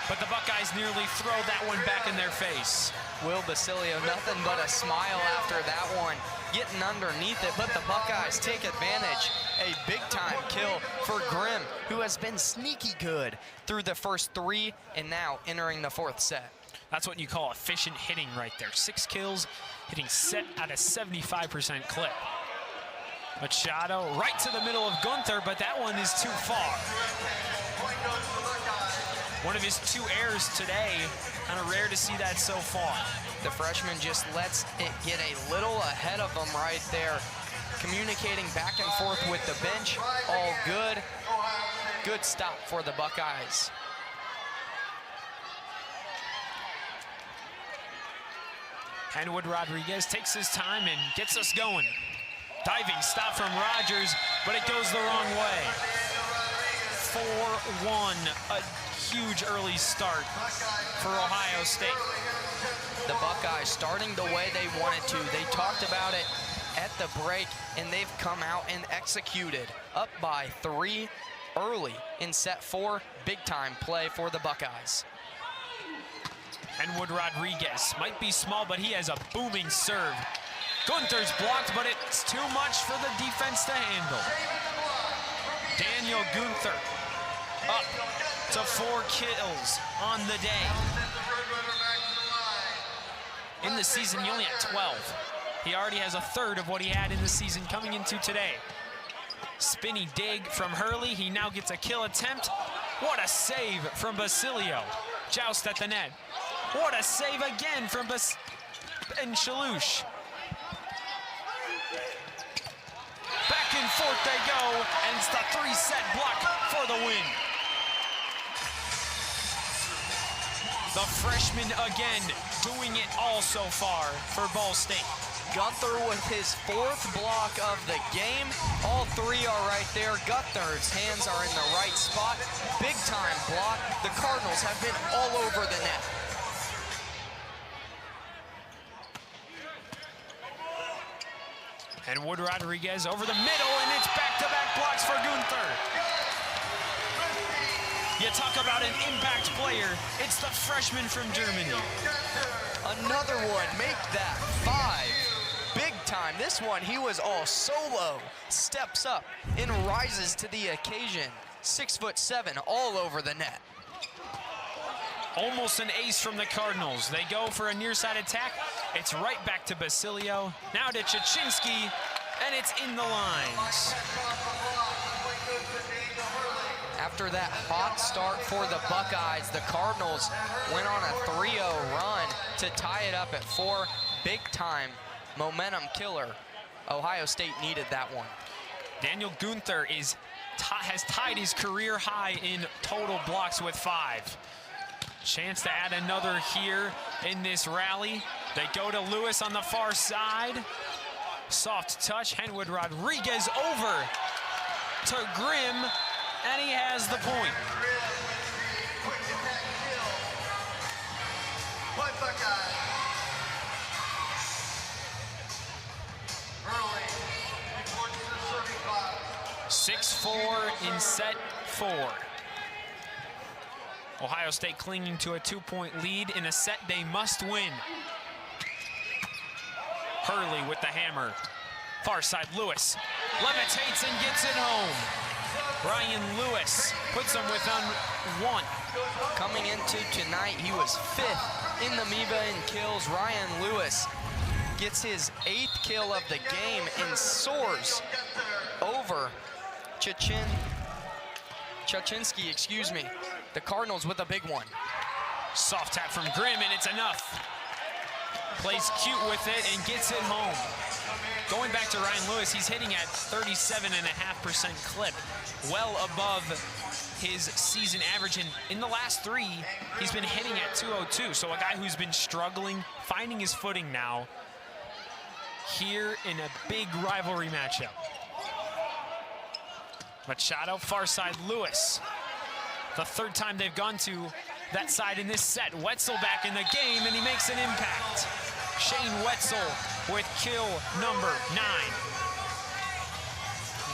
But the Buckeyes nearly throw that one back in their face. Will Basilio, nothing but a smile after that one, getting underneath it, but the Buckeyes take advantage. A big-time kill for Grimm, who has been sneaky good through the first 3 and now entering the 4th set. That's what you call efficient hitting right there. 6 kills, hitting set at a 75% clip. Machado right to the middle of Gunther, but that one is too far. One of his 2 errors today, kind of rare to see that so far. The freshman just lets it get a little ahead of him right there. Communicating back and forth with the bench, all good. Good stop for the Buckeyes. Henwood Rodriguez takes his time and gets us going. Diving stop from Rogers, but it goes the wrong way. 4-1, a huge early start for Ohio State. The Buckeyes starting the way they wanted to. They talked about it at the break, and they've come out and executed. Up by 3 early in set 4. Big time play for the Buckeyes. Henwood Rodriguez might be small, but he has a booming serve. Gunther's blocked, but it's too much for the defense to handle. Daniel Gunther up to 4 kills on the day. In the season, he only had 12. He already has a third of what he had in the season coming into today. Spinny dig from Hurley. He now gets a kill attempt. What a save from Basilio. Joust at the net. What a save again from and Shalush. Back and forth they go, and it's the 3-set block for the win. The freshman again doing it all so far for Ball State. Gunther with his 4th block of the game. All 3 are right there. Gunther's hands are in the right spot. Big time block. The Cardinals have been all over the net. And Wood Rodriguez over the middle, and it's back-to-back blocks for Gunther. You talk about an impact player, it's the freshman from Germany. Another one, make that 5. Big time. This one, he was all solo. Steps up and rises to the occasion. 6'7", all over the net. Almost an ace from the Cardinals. They go for a near-side attack. It's right back to Basilio. Now to Chachinski, and it's in the lines. After that hot start for the Buckeyes, the Cardinals went on a 3-0 run to tie it up at 4. Big time momentum killer. Ohio State needed that one. Daniel Gunther has tied his career high in total blocks with 5. Chance to add another here in this rally. They go to Lewis on the far side. Soft touch, Henwood Rodriguez over to Grimm, and he has the point. Point Buckeye. Early. Reports to the serving clock. 6-4 in set 4. Ohio State clinging to a 2-point lead in a set they must win. Hurley with the hammer. Far side, Lewis levitates and gets it home. Ryan Lewis puts them within 1. Coming into tonight, he was 5th in the MIVA in kills. Ryan Lewis gets his 8th kill of the game and soars over Chachinski, excuse me. The Cardinals with a big one. Soft tap from Grimm, and it's enough. Plays cute with it and gets it home. Going back to Ryan Lewis, he's hitting at 37.5% clip, well above his season average. And in the last 3, he's been hitting at 202. So a guy who's been struggling, finding his footing now here in a big rivalry matchup. Machado, far side, Lewis. The 3rd time they've gone to that side in this set. Wetzel back in the game, and he makes an impact. Shane Wetzel with kill number 9.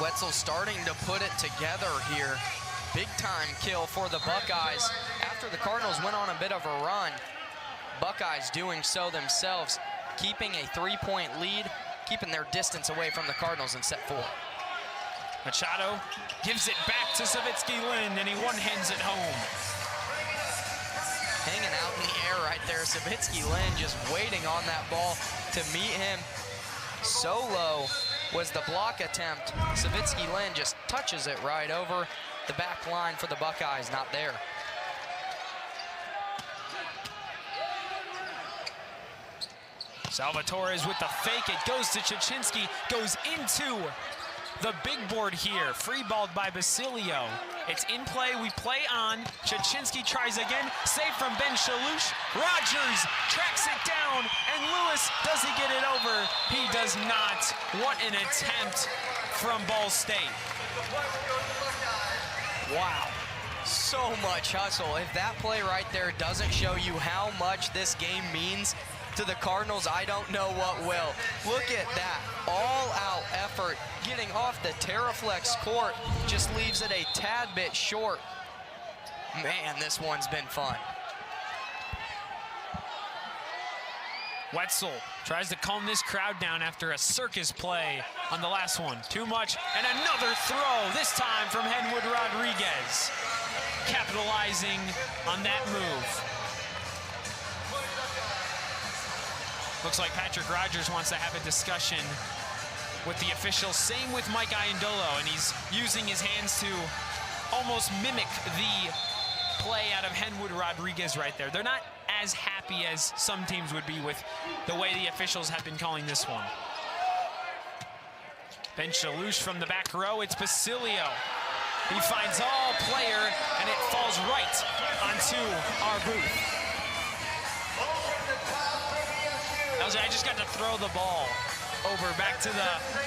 Wetzel starting to put it together here. Big time kill for the Buckeyes. After the Cardinals went on a bit of a run, Buckeyes doing so themselves, keeping a 3-point lead, keeping their distance away from the Cardinals in set 4. Machado gives it back to Savitsky Lynn, and he one-hands it home. Hanging out in the air right there. Savitsky Lynn just waiting on that ball to meet him. So low was the block attempt. Savitsky Lynn just touches it right over the back line for the Buckeyes, not there. Salvatore with the fake. It goes to Chachinski, goes into the big board here. Free balled by Basilio. It's in play, we play on. Chachinski tries again, save from Ben Shalush. Rogers tracks it down, and Lewis, does he get it over? He does not. What an attempt from Ball State. Wow, so much hustle. If that play right there doesn't show you how much this game means to the Cardinals, I don't know what will. Look at that, all-out effort, getting off the Terraflex court, just leaves it a tad bit short. Man, this one's been fun. Wetzel tries to calm this crowd down after a circus play on the last one. Too much, and another throw, this time from Henwood Rodriguez. Capitalizing on that move. Looks like Patrick Rogers wants to have a discussion with the officials. Same with Mike Iandolo, and he's using his hands to almost mimic the play out of Henwood Rodriguez right there. They're not as happy as some teams would be with the way the officials have been calling this one. Ben Chalouche from the back row, it's Basilio. He finds all player, and it falls right onto our booth. LJ, I just got to throw the ball over back to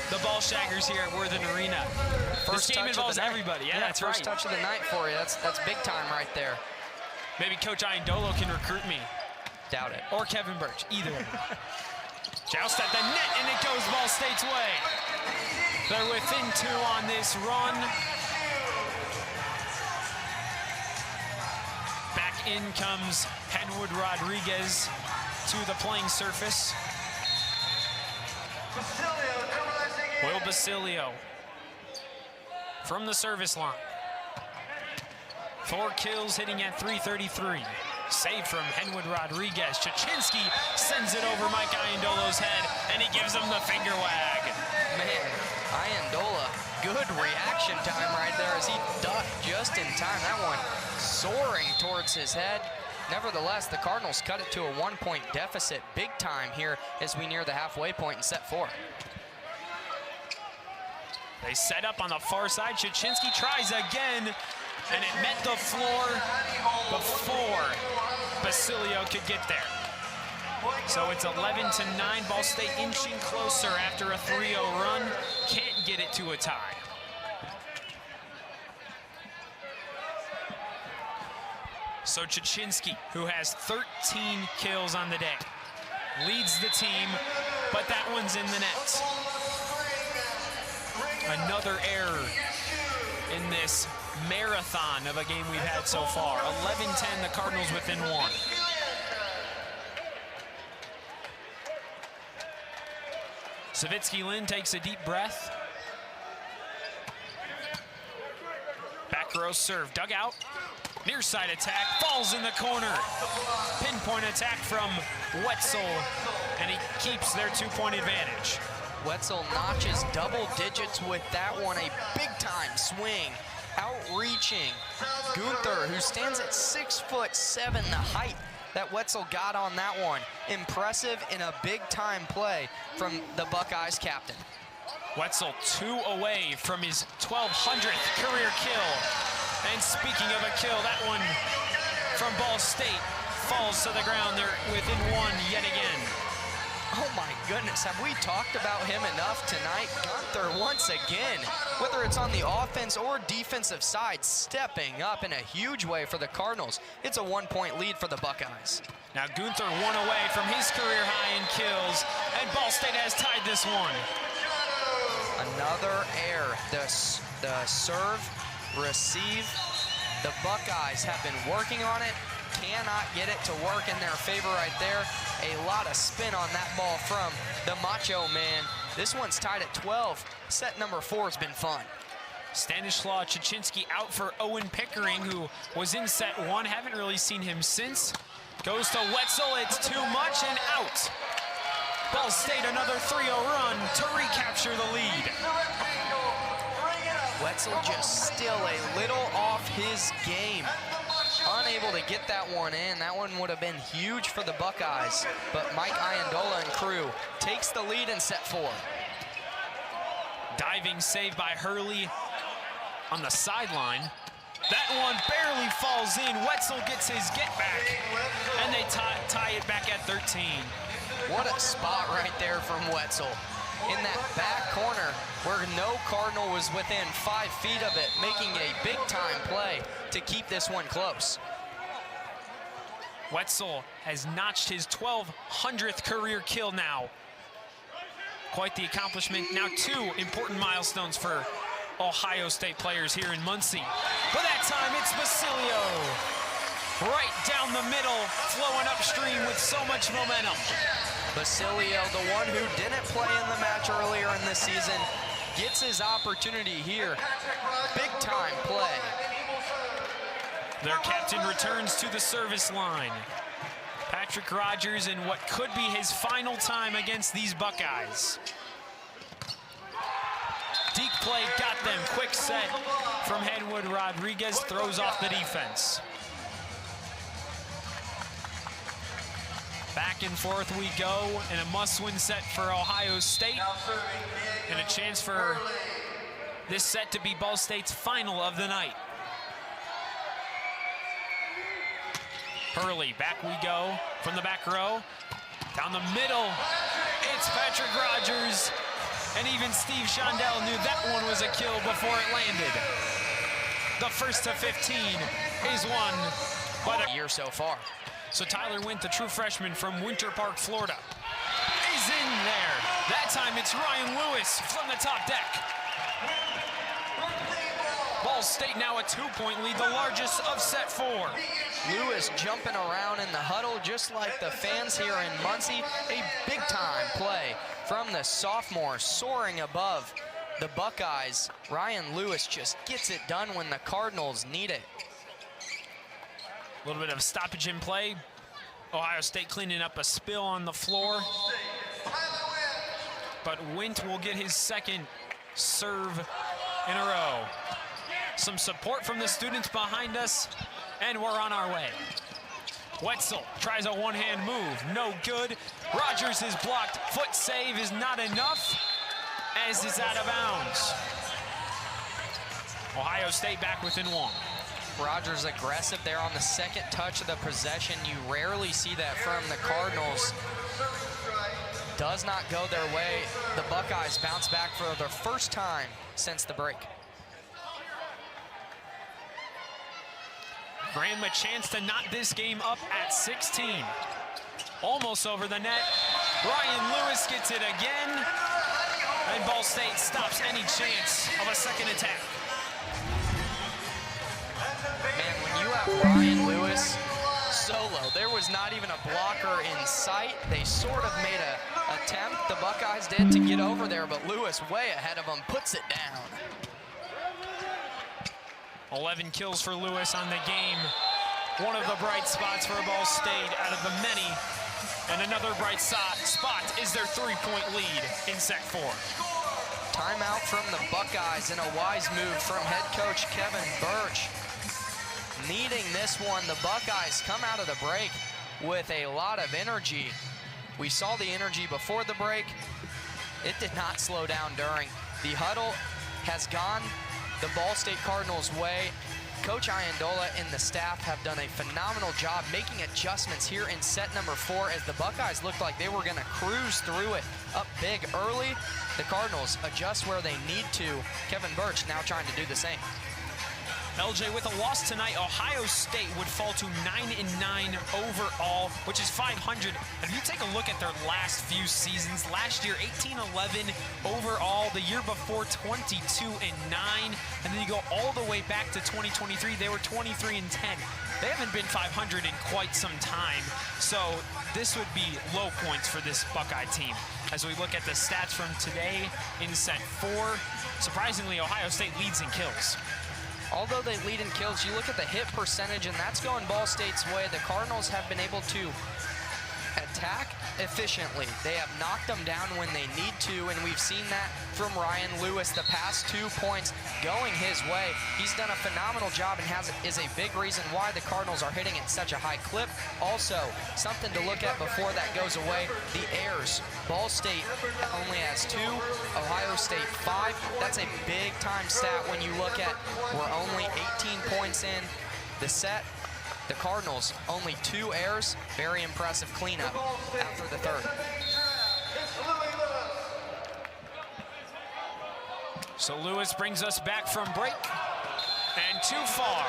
the ball shaggers here at Worthen Arena. This game involves everybody. Yeah, that's first touch of the night for you. That's big time right there. Maybe Coach Iandolo can recruit me. Doubt it. Or Kevin Birch, either one. Joust at the net, and it goes Ball State's way. They're within 2 on this run. Back in comes Henwood Rodriguez to the playing surface. Will Basilio from the service line. 4 kills, hitting at .333. Save from Henwood Rodriguez. Chachinski sends it over Mike Iandolo's head, and he gives him the finger wag. Man, Iandola, good reaction time right there as he ducked just in time. That one soaring towards his head. Nevertheless, the Cardinals cut it to a 1-point deficit big time here as we near the halfway point in set 4. They set up on the far side. Chachinski tries again, and it met the floor before Basilio could get there. So it's 11-9. Ball State inching closer after a 3-0 run. Can't get it to a tie. So Chachinski, who has 13 kills on the day, leads the team, but that one's in the net. Another error in this marathon of a game we've had so far. 11-10, the Cardinals within 1. Savitsky Lynn takes a deep breath. Back row serve, dug out. Near side attack, falls in the corner. Pinpoint attack from Wetzel, and he keeps their 2-point advantage. Wetzel notches double digits with that one, a big-time swing, outreaching Gunther, who stands at 6'7", the height that Wetzel got on that one. Impressive in a big-time play from the Buckeyes captain. Wetzel 2 away from his 1,200th career kill. And speaking of a kill, that one from Ball State falls to the ground. They're within 1 yet again. Oh my goodness, have we talked about him enough tonight? Gunther once again, whether it's on the offense or defensive side, stepping up in a huge way for the Cardinals. It's a 1-point lead for the Buckeyes. Now Gunther 1 away from his career high in kills, and Ball State has tied this one. Another error, the serve, receive. The Buckeyes have been working on it, cannot get it to work in their favor right there. A lot of spin on that ball from the Macho Man. This one's tied at 12. Set number 4 has been fun. Stanislaw Chachinski out for Owen Pickering, who was in set 1. Haven't really seen him since. Goes to Wetzel, it's too much and out. Ball State another 3-0 run to recapture the lead. Wetzel just still a little off his game. Unable to get that one in. That one would have been huge for the Buckeyes. But Mike Iandola and crew takes the lead in set 4. Diving save by Hurley on the sideline. That one barely falls in. Wetzel gets his get back, and they tie it back at 13. What a spot right there from Wetzel. In that back corner where no Cardinal was within 5 feet of it, making a big-time play to keep this one close. Wetzel has notched his 1,200th career kill now. Quite the accomplishment. Now 2 important milestones for Ohio State players here in Muncie. But that time it's Basilio. Right down the middle, flowing upstream with so much momentum. Basilio, the one who didn't play in the match earlier in this season, gets his opportunity here. Big time play. Their captain returns to the service line. Patrick Rogers in what could be his final time against these Buckeyes. Deke play got them. Quick set from Henwood. Rodriguez throws off the defense. Back and forth we go, and a must-win set for Ohio State, and a chance for this set to be Ball State's final of the night. Hurley, back we go from the back row. Down the middle, it's Patrick Rogers, and even Steve Shondell knew that one was a kill before it landed. The first to 15 is won by the year so far. So Tyler Wint, the true freshman from Winter Park, Florida, is in there. That time it's Ryan Lewis from the top deck. Ball State now a 2-point lead, the largest of set 4. Lewis jumping around in the huddle just like the fans here in Muncie. A big-time play from the sophomore, soaring above the Buckeyes. Ryan Lewis just gets it done when the Cardinals need it. A little bit of stoppage in play. Ohio State cleaning up a spill on the floor. But Wint will get his second serve in a row. Some support from the students behind us, and we're on our way. Wetzel tries a one-hand move, no good. Rogers is blocked, foot save is not enough, as it's out of bounds. Ohio State back within 1. Rogers aggressive there on the second touch of the possession. You rarely see that from the Cardinals. Does not go their way. The Buckeyes bounce back for their first time since the break. Graham a chance to knot this game up at 16. Almost over the net. Ryan Lewis gets it again. And Ball State stops any chance of a second attack. Man, when you have Ryan Lewis solo, there was not even a blocker in sight. They sort of made an attempt, the Buckeyes did, to get over there, but Lewis way ahead of him, puts it down. 11 kills for Lewis on the game. One of the bright spots for Ball State out of the many. And another bright spot is their 3-point lead in set 4. Timeout from the Buckeyes, and a wise move from head coach Kevin Birch. Needing this one, the Buckeyes come out of the break with a lot of energy. We saw the energy before the break. It did not slow down during. The huddle has gone the Ball State Cardinals' way. Coach Iandola and the staff have done a phenomenal job making adjustments here in set number 4 as the Buckeyes looked like they were going to cruise through it up big early. The Cardinals adjust where they need to. Kevin Birch now trying to do the same. LJ, with a loss tonight, Ohio State would fall to 9-9 overall, which is 500. And if you take a look at their last few seasons, last year 18-11 overall, the year before 22-9, and then you go all the way back to 2023, they were 23-10. They haven't been 500 in quite some time, so this would be low points for this Buckeye team. As we look at the stats from today in set 4, surprisingly, Ohio State leads in kills. Although they lead in kills, you look at the hit percentage, and that's going Ball State's way. The Cardinals have been able to attack efficiently. They have knocked them down when they need to, and we've seen that from Ryan Lewis the past 2 points going his way. He's done a phenomenal job and is a big reason why the Cardinals are hitting at such a high clip. Also, something to look at before that goes away, the errors. Ball State only has 2, Ohio State 5. That's a big time stat when you look at we're only 18 points in the set. The Cardinals, only 2 errors. Very impressive cleanup after the third. So Lewis brings us back from break, and too far.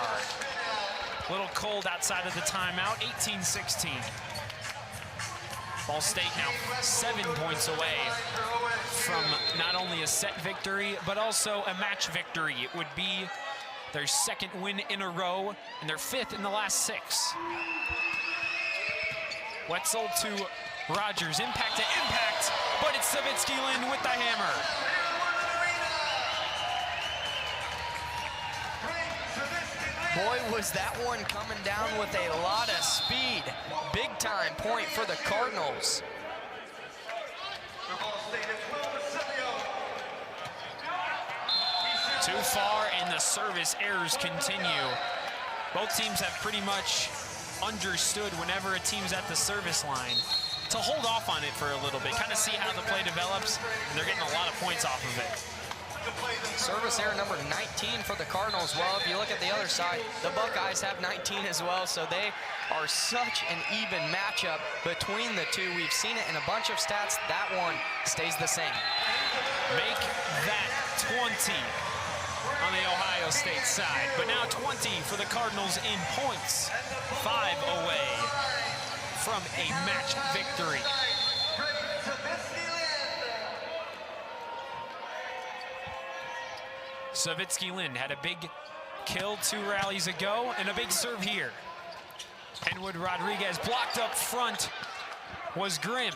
A little cold outside of the timeout, 18-16. Ball State now 7 points away from not only a set victory, but also a match victory. It would be their 2nd win in a row, and their 5th in the last 6. Wetzel to Rogers, impact to impact, but it's Savitsky Lynn with the hammer. Boy, was that one coming down with a lot of speed. Big time point for the Cardinals. Too far, and the service errors continue. Both teams have pretty much understood whenever a team's at the service line to hold off on it for a little bit, kind of see how the play develops, and they're getting a lot of points off of it. Service error number 19 for the Cardinals. Well, if you look at the other side, the Buckeyes have 19 as well, so they are such an even matchup between the two. We've seen it in a bunch of stats. That one stays the same. Make that 20 on the Ohio State side, but now 20 for the Cardinals in points. 5 away from a match victory. Savitsky Lynn had a big kill 2 rallies ago and a big serve here. Henwood Rodriguez blocked up front was Grimm.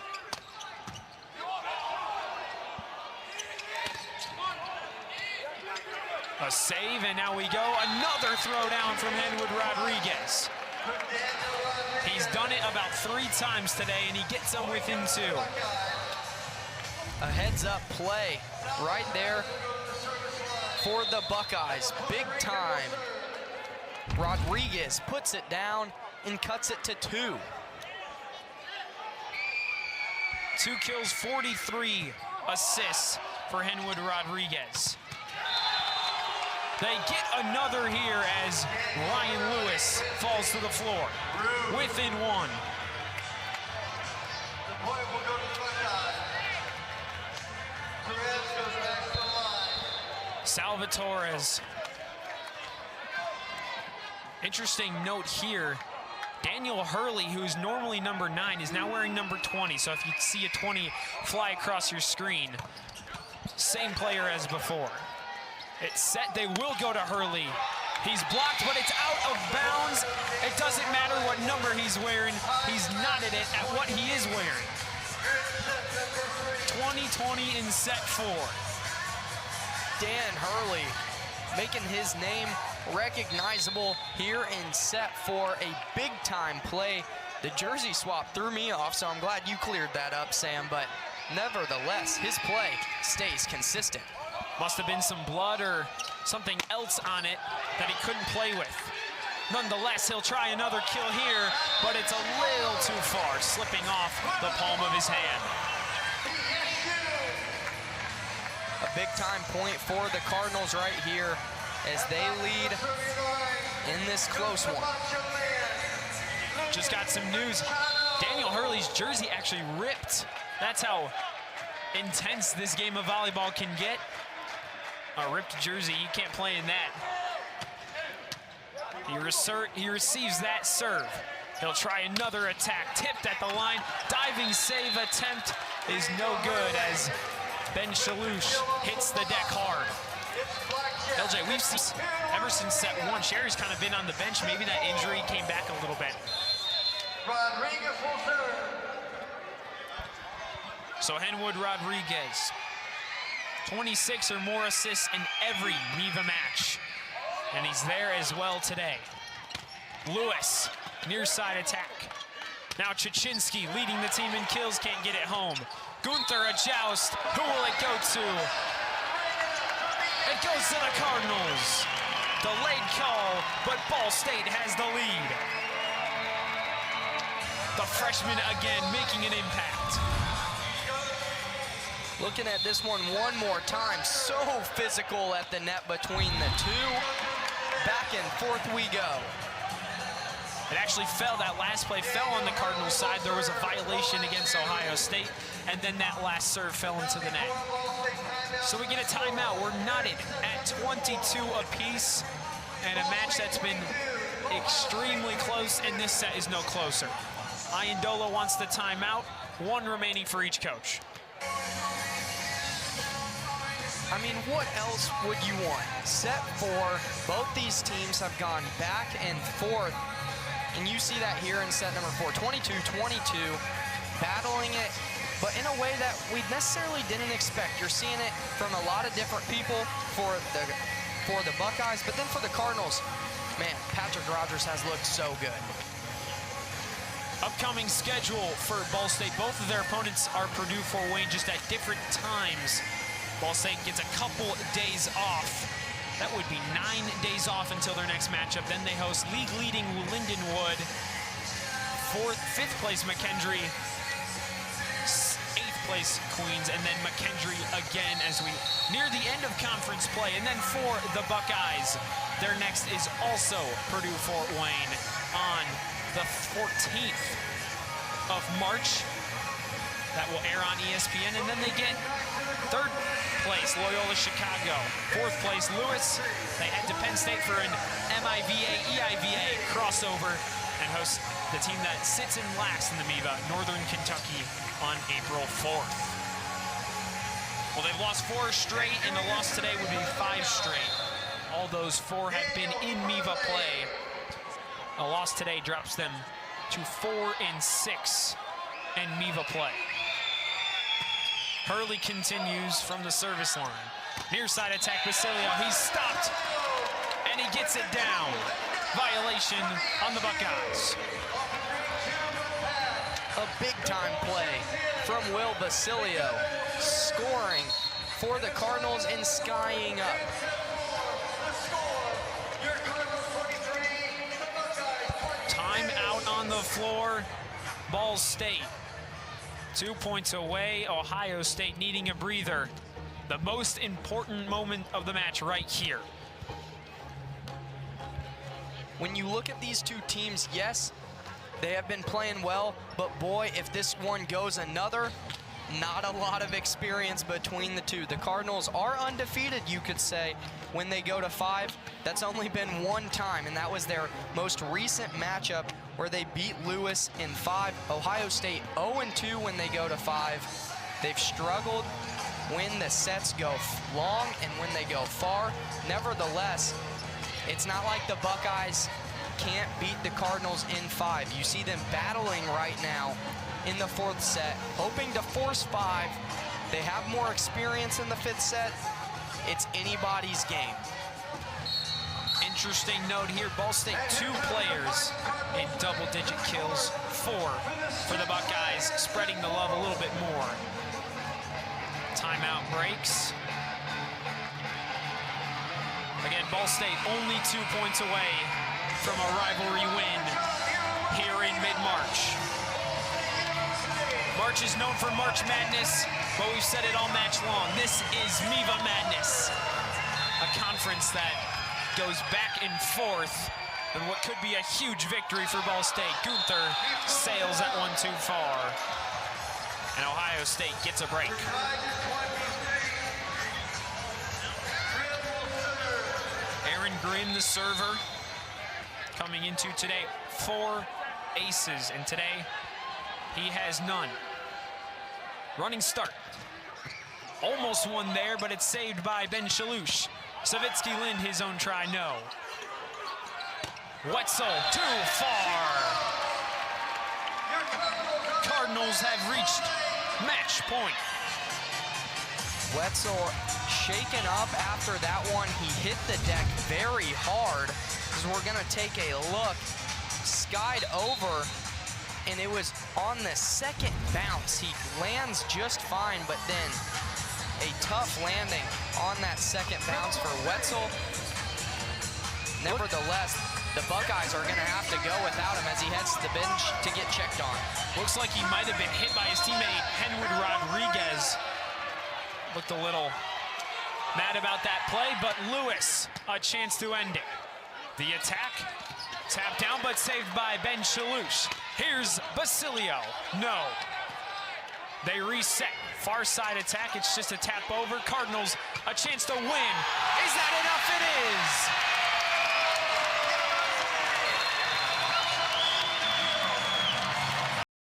A save, and now we go. Another throwdown from Henwood Rodriguez. He's done it about 3 times today, and he gets them within 2. A heads-up play right there for the Buckeyes. Big time. Rodriguez puts it down and cuts it to 2. 2 kills, 43 assists for Henwood Rodriguez. They get another here as Ryan Lewis falls to the floor. Within 1. The point will go to the Buckeyes. Perez goes back to the line. Salvatores. Interesting note here. Daniel Hurley, who's normally number 9, is now wearing number 20. So if you see a 20 fly across your screen, same player as before. It's set, they will go to Hurley. He's blocked, but it's out of bounds. It doesn't matter what number he's wearing. He's knotted it at what he is wearing. 20-20 in set 4. Dan Hurley making his name recognizable here in set 4. A big time play. The jersey swap threw me off, so I'm glad you cleared that up, Sam, but nevertheless, his play stays consistent. Must have been some blood or something else on it that he couldn't play with. Nonetheless, he'll try another kill here, but it's a little too far, slipping off the palm of his hand. A big time point for the Cardinals right here as they lead in this close one. Just got some news. Daniel Hurley's jersey actually ripped. That's how intense this game of volleyball can get. A ripped jersey, you can't play in that. He receives that serve. He'll try another attack, tipped at the line. Diving save attempt is no good as Ben Shalouche hits the deck hard. LJ, we've seen ever since set 1, Sherry's kind of been on the bench. Maybe that injury came back a little bit. Rodriguez will serve. So Henwood Rodriguez, 26 or more assists in every MIVA match. And he's there as well today. Lewis, near side attack. Now Chichinski leading the team in kills, can't get it home. Gunther a joust, who will it go to? It goes to the Cardinals. Delayed call, but Ball State has the lead. The freshman again making an impact. Looking at this one more time, so physical at the net between the two. Back and forth we go. It actually fell, that last play fell on the Cardinals side. There was a violation against Ohio State, and then that last serve fell into the net. So we get a timeout. We're knotted at 22 apiece, and a match that's been extremely close, and this set is no closer. Iandola wants the timeout, 1 remaining for each coach. I mean, what else would you want? Set 4, both these teams have gone back and forth. And you see that here in set number 4, 22-22. battling it, but in a way that we necessarily didn't expect. You're seeing it from a lot of different people for the Buckeyes, but then for the Cardinals, man, Patrick Rogers has looked so good. Upcoming schedule for Ball State. Both of their opponents are Purdue, Fort Wayne, just at different times. Ball State gets a couple days off. That would be 9 days off until their next matchup. Then they host league-leading Lindenwood, 5th place McKendree, 8th place Queens, and then McKendree again as we near the end of conference play. And then for the Buckeyes, their next is also Purdue, Fort Wayne on the 14th of March. That will air on ESPN, and then they get 3rd place Loyola Chicago, 4th place Lewis. They head to Penn State for an MIVA-EIVA crossover and host the team that sits in last in the MIVA, Northern Kentucky, on April 4th. Well, they've lost 4 straight, and the loss today would be 5 straight. All those 4 have been in MIVA play. A loss today drops them to 4-6 in MIVA play. Hurley continues from the service line. Near side attack, Basilio, he's stopped, and he gets it down. Violation on the Buckeyes. A big-time play from Will Basilio, scoring for the Cardinals and skying up. Timeout on the floor, Ball State. 2 points away, Ohio State needing a breather. The most important moment of the match right here. When you look at these 2 teams, yes, they have been playing well, but boy, if this one goes another, not a lot of experience between the 2. The Cardinals are undefeated, you could say, when they go to 5. That's only been 1 time, and that was their most recent matchup where they beat Lewis in 5. Ohio State 0-2 when they go to 5. They've struggled when the sets go long and when they go far. Nevertheless, it's not like the Buckeyes can't beat the Cardinals in 5. You see them battling right now in the 4th set, hoping to force 5. They have more experience in the 5th set. It's anybody's game. Interesting note here, Ball State 2 players in double-digit kills, 4 for the Buckeyes, spreading the love a little bit more. Timeout breaks. Again, Ball State only 2 points away from a rivalry win here in mid-March. March is known for March Madness, but we've said it all match long. This is MIVA Madness, a conference that goes back and forth in what could be a huge victory for Ball State. Gunther sails that one too far, and Ohio State gets a break. Aaron Grimm, the server, coming into today, 4 aces, and today he has none. Running start. Almost one there, but it's saved by Ben Shalush. Savitsky Lind, his own try, no. Wetzel, too far. Cardinals have reached match point. Wetzel shaken up after that one. He hit the deck very hard. As we're gonna take a look, skied over, and it was on the 2nd bounce. He lands just fine, but then a tough landing on that 2nd bounce for Wetzel. Nevertheless, the Buckeyes are gonna have to go without him as he heads to the bench to get checked on. Looks like he might have been hit by his teammate, Henwood Rodriguez. Looked a little mad about that play, but Lewis, a chance to end it. The attack, tapped down, but saved by Ben Shalush. Here's Basilio, no. They reset, far side attack, it's just a tap over. Cardinals, a chance to win. Is that enough? It is.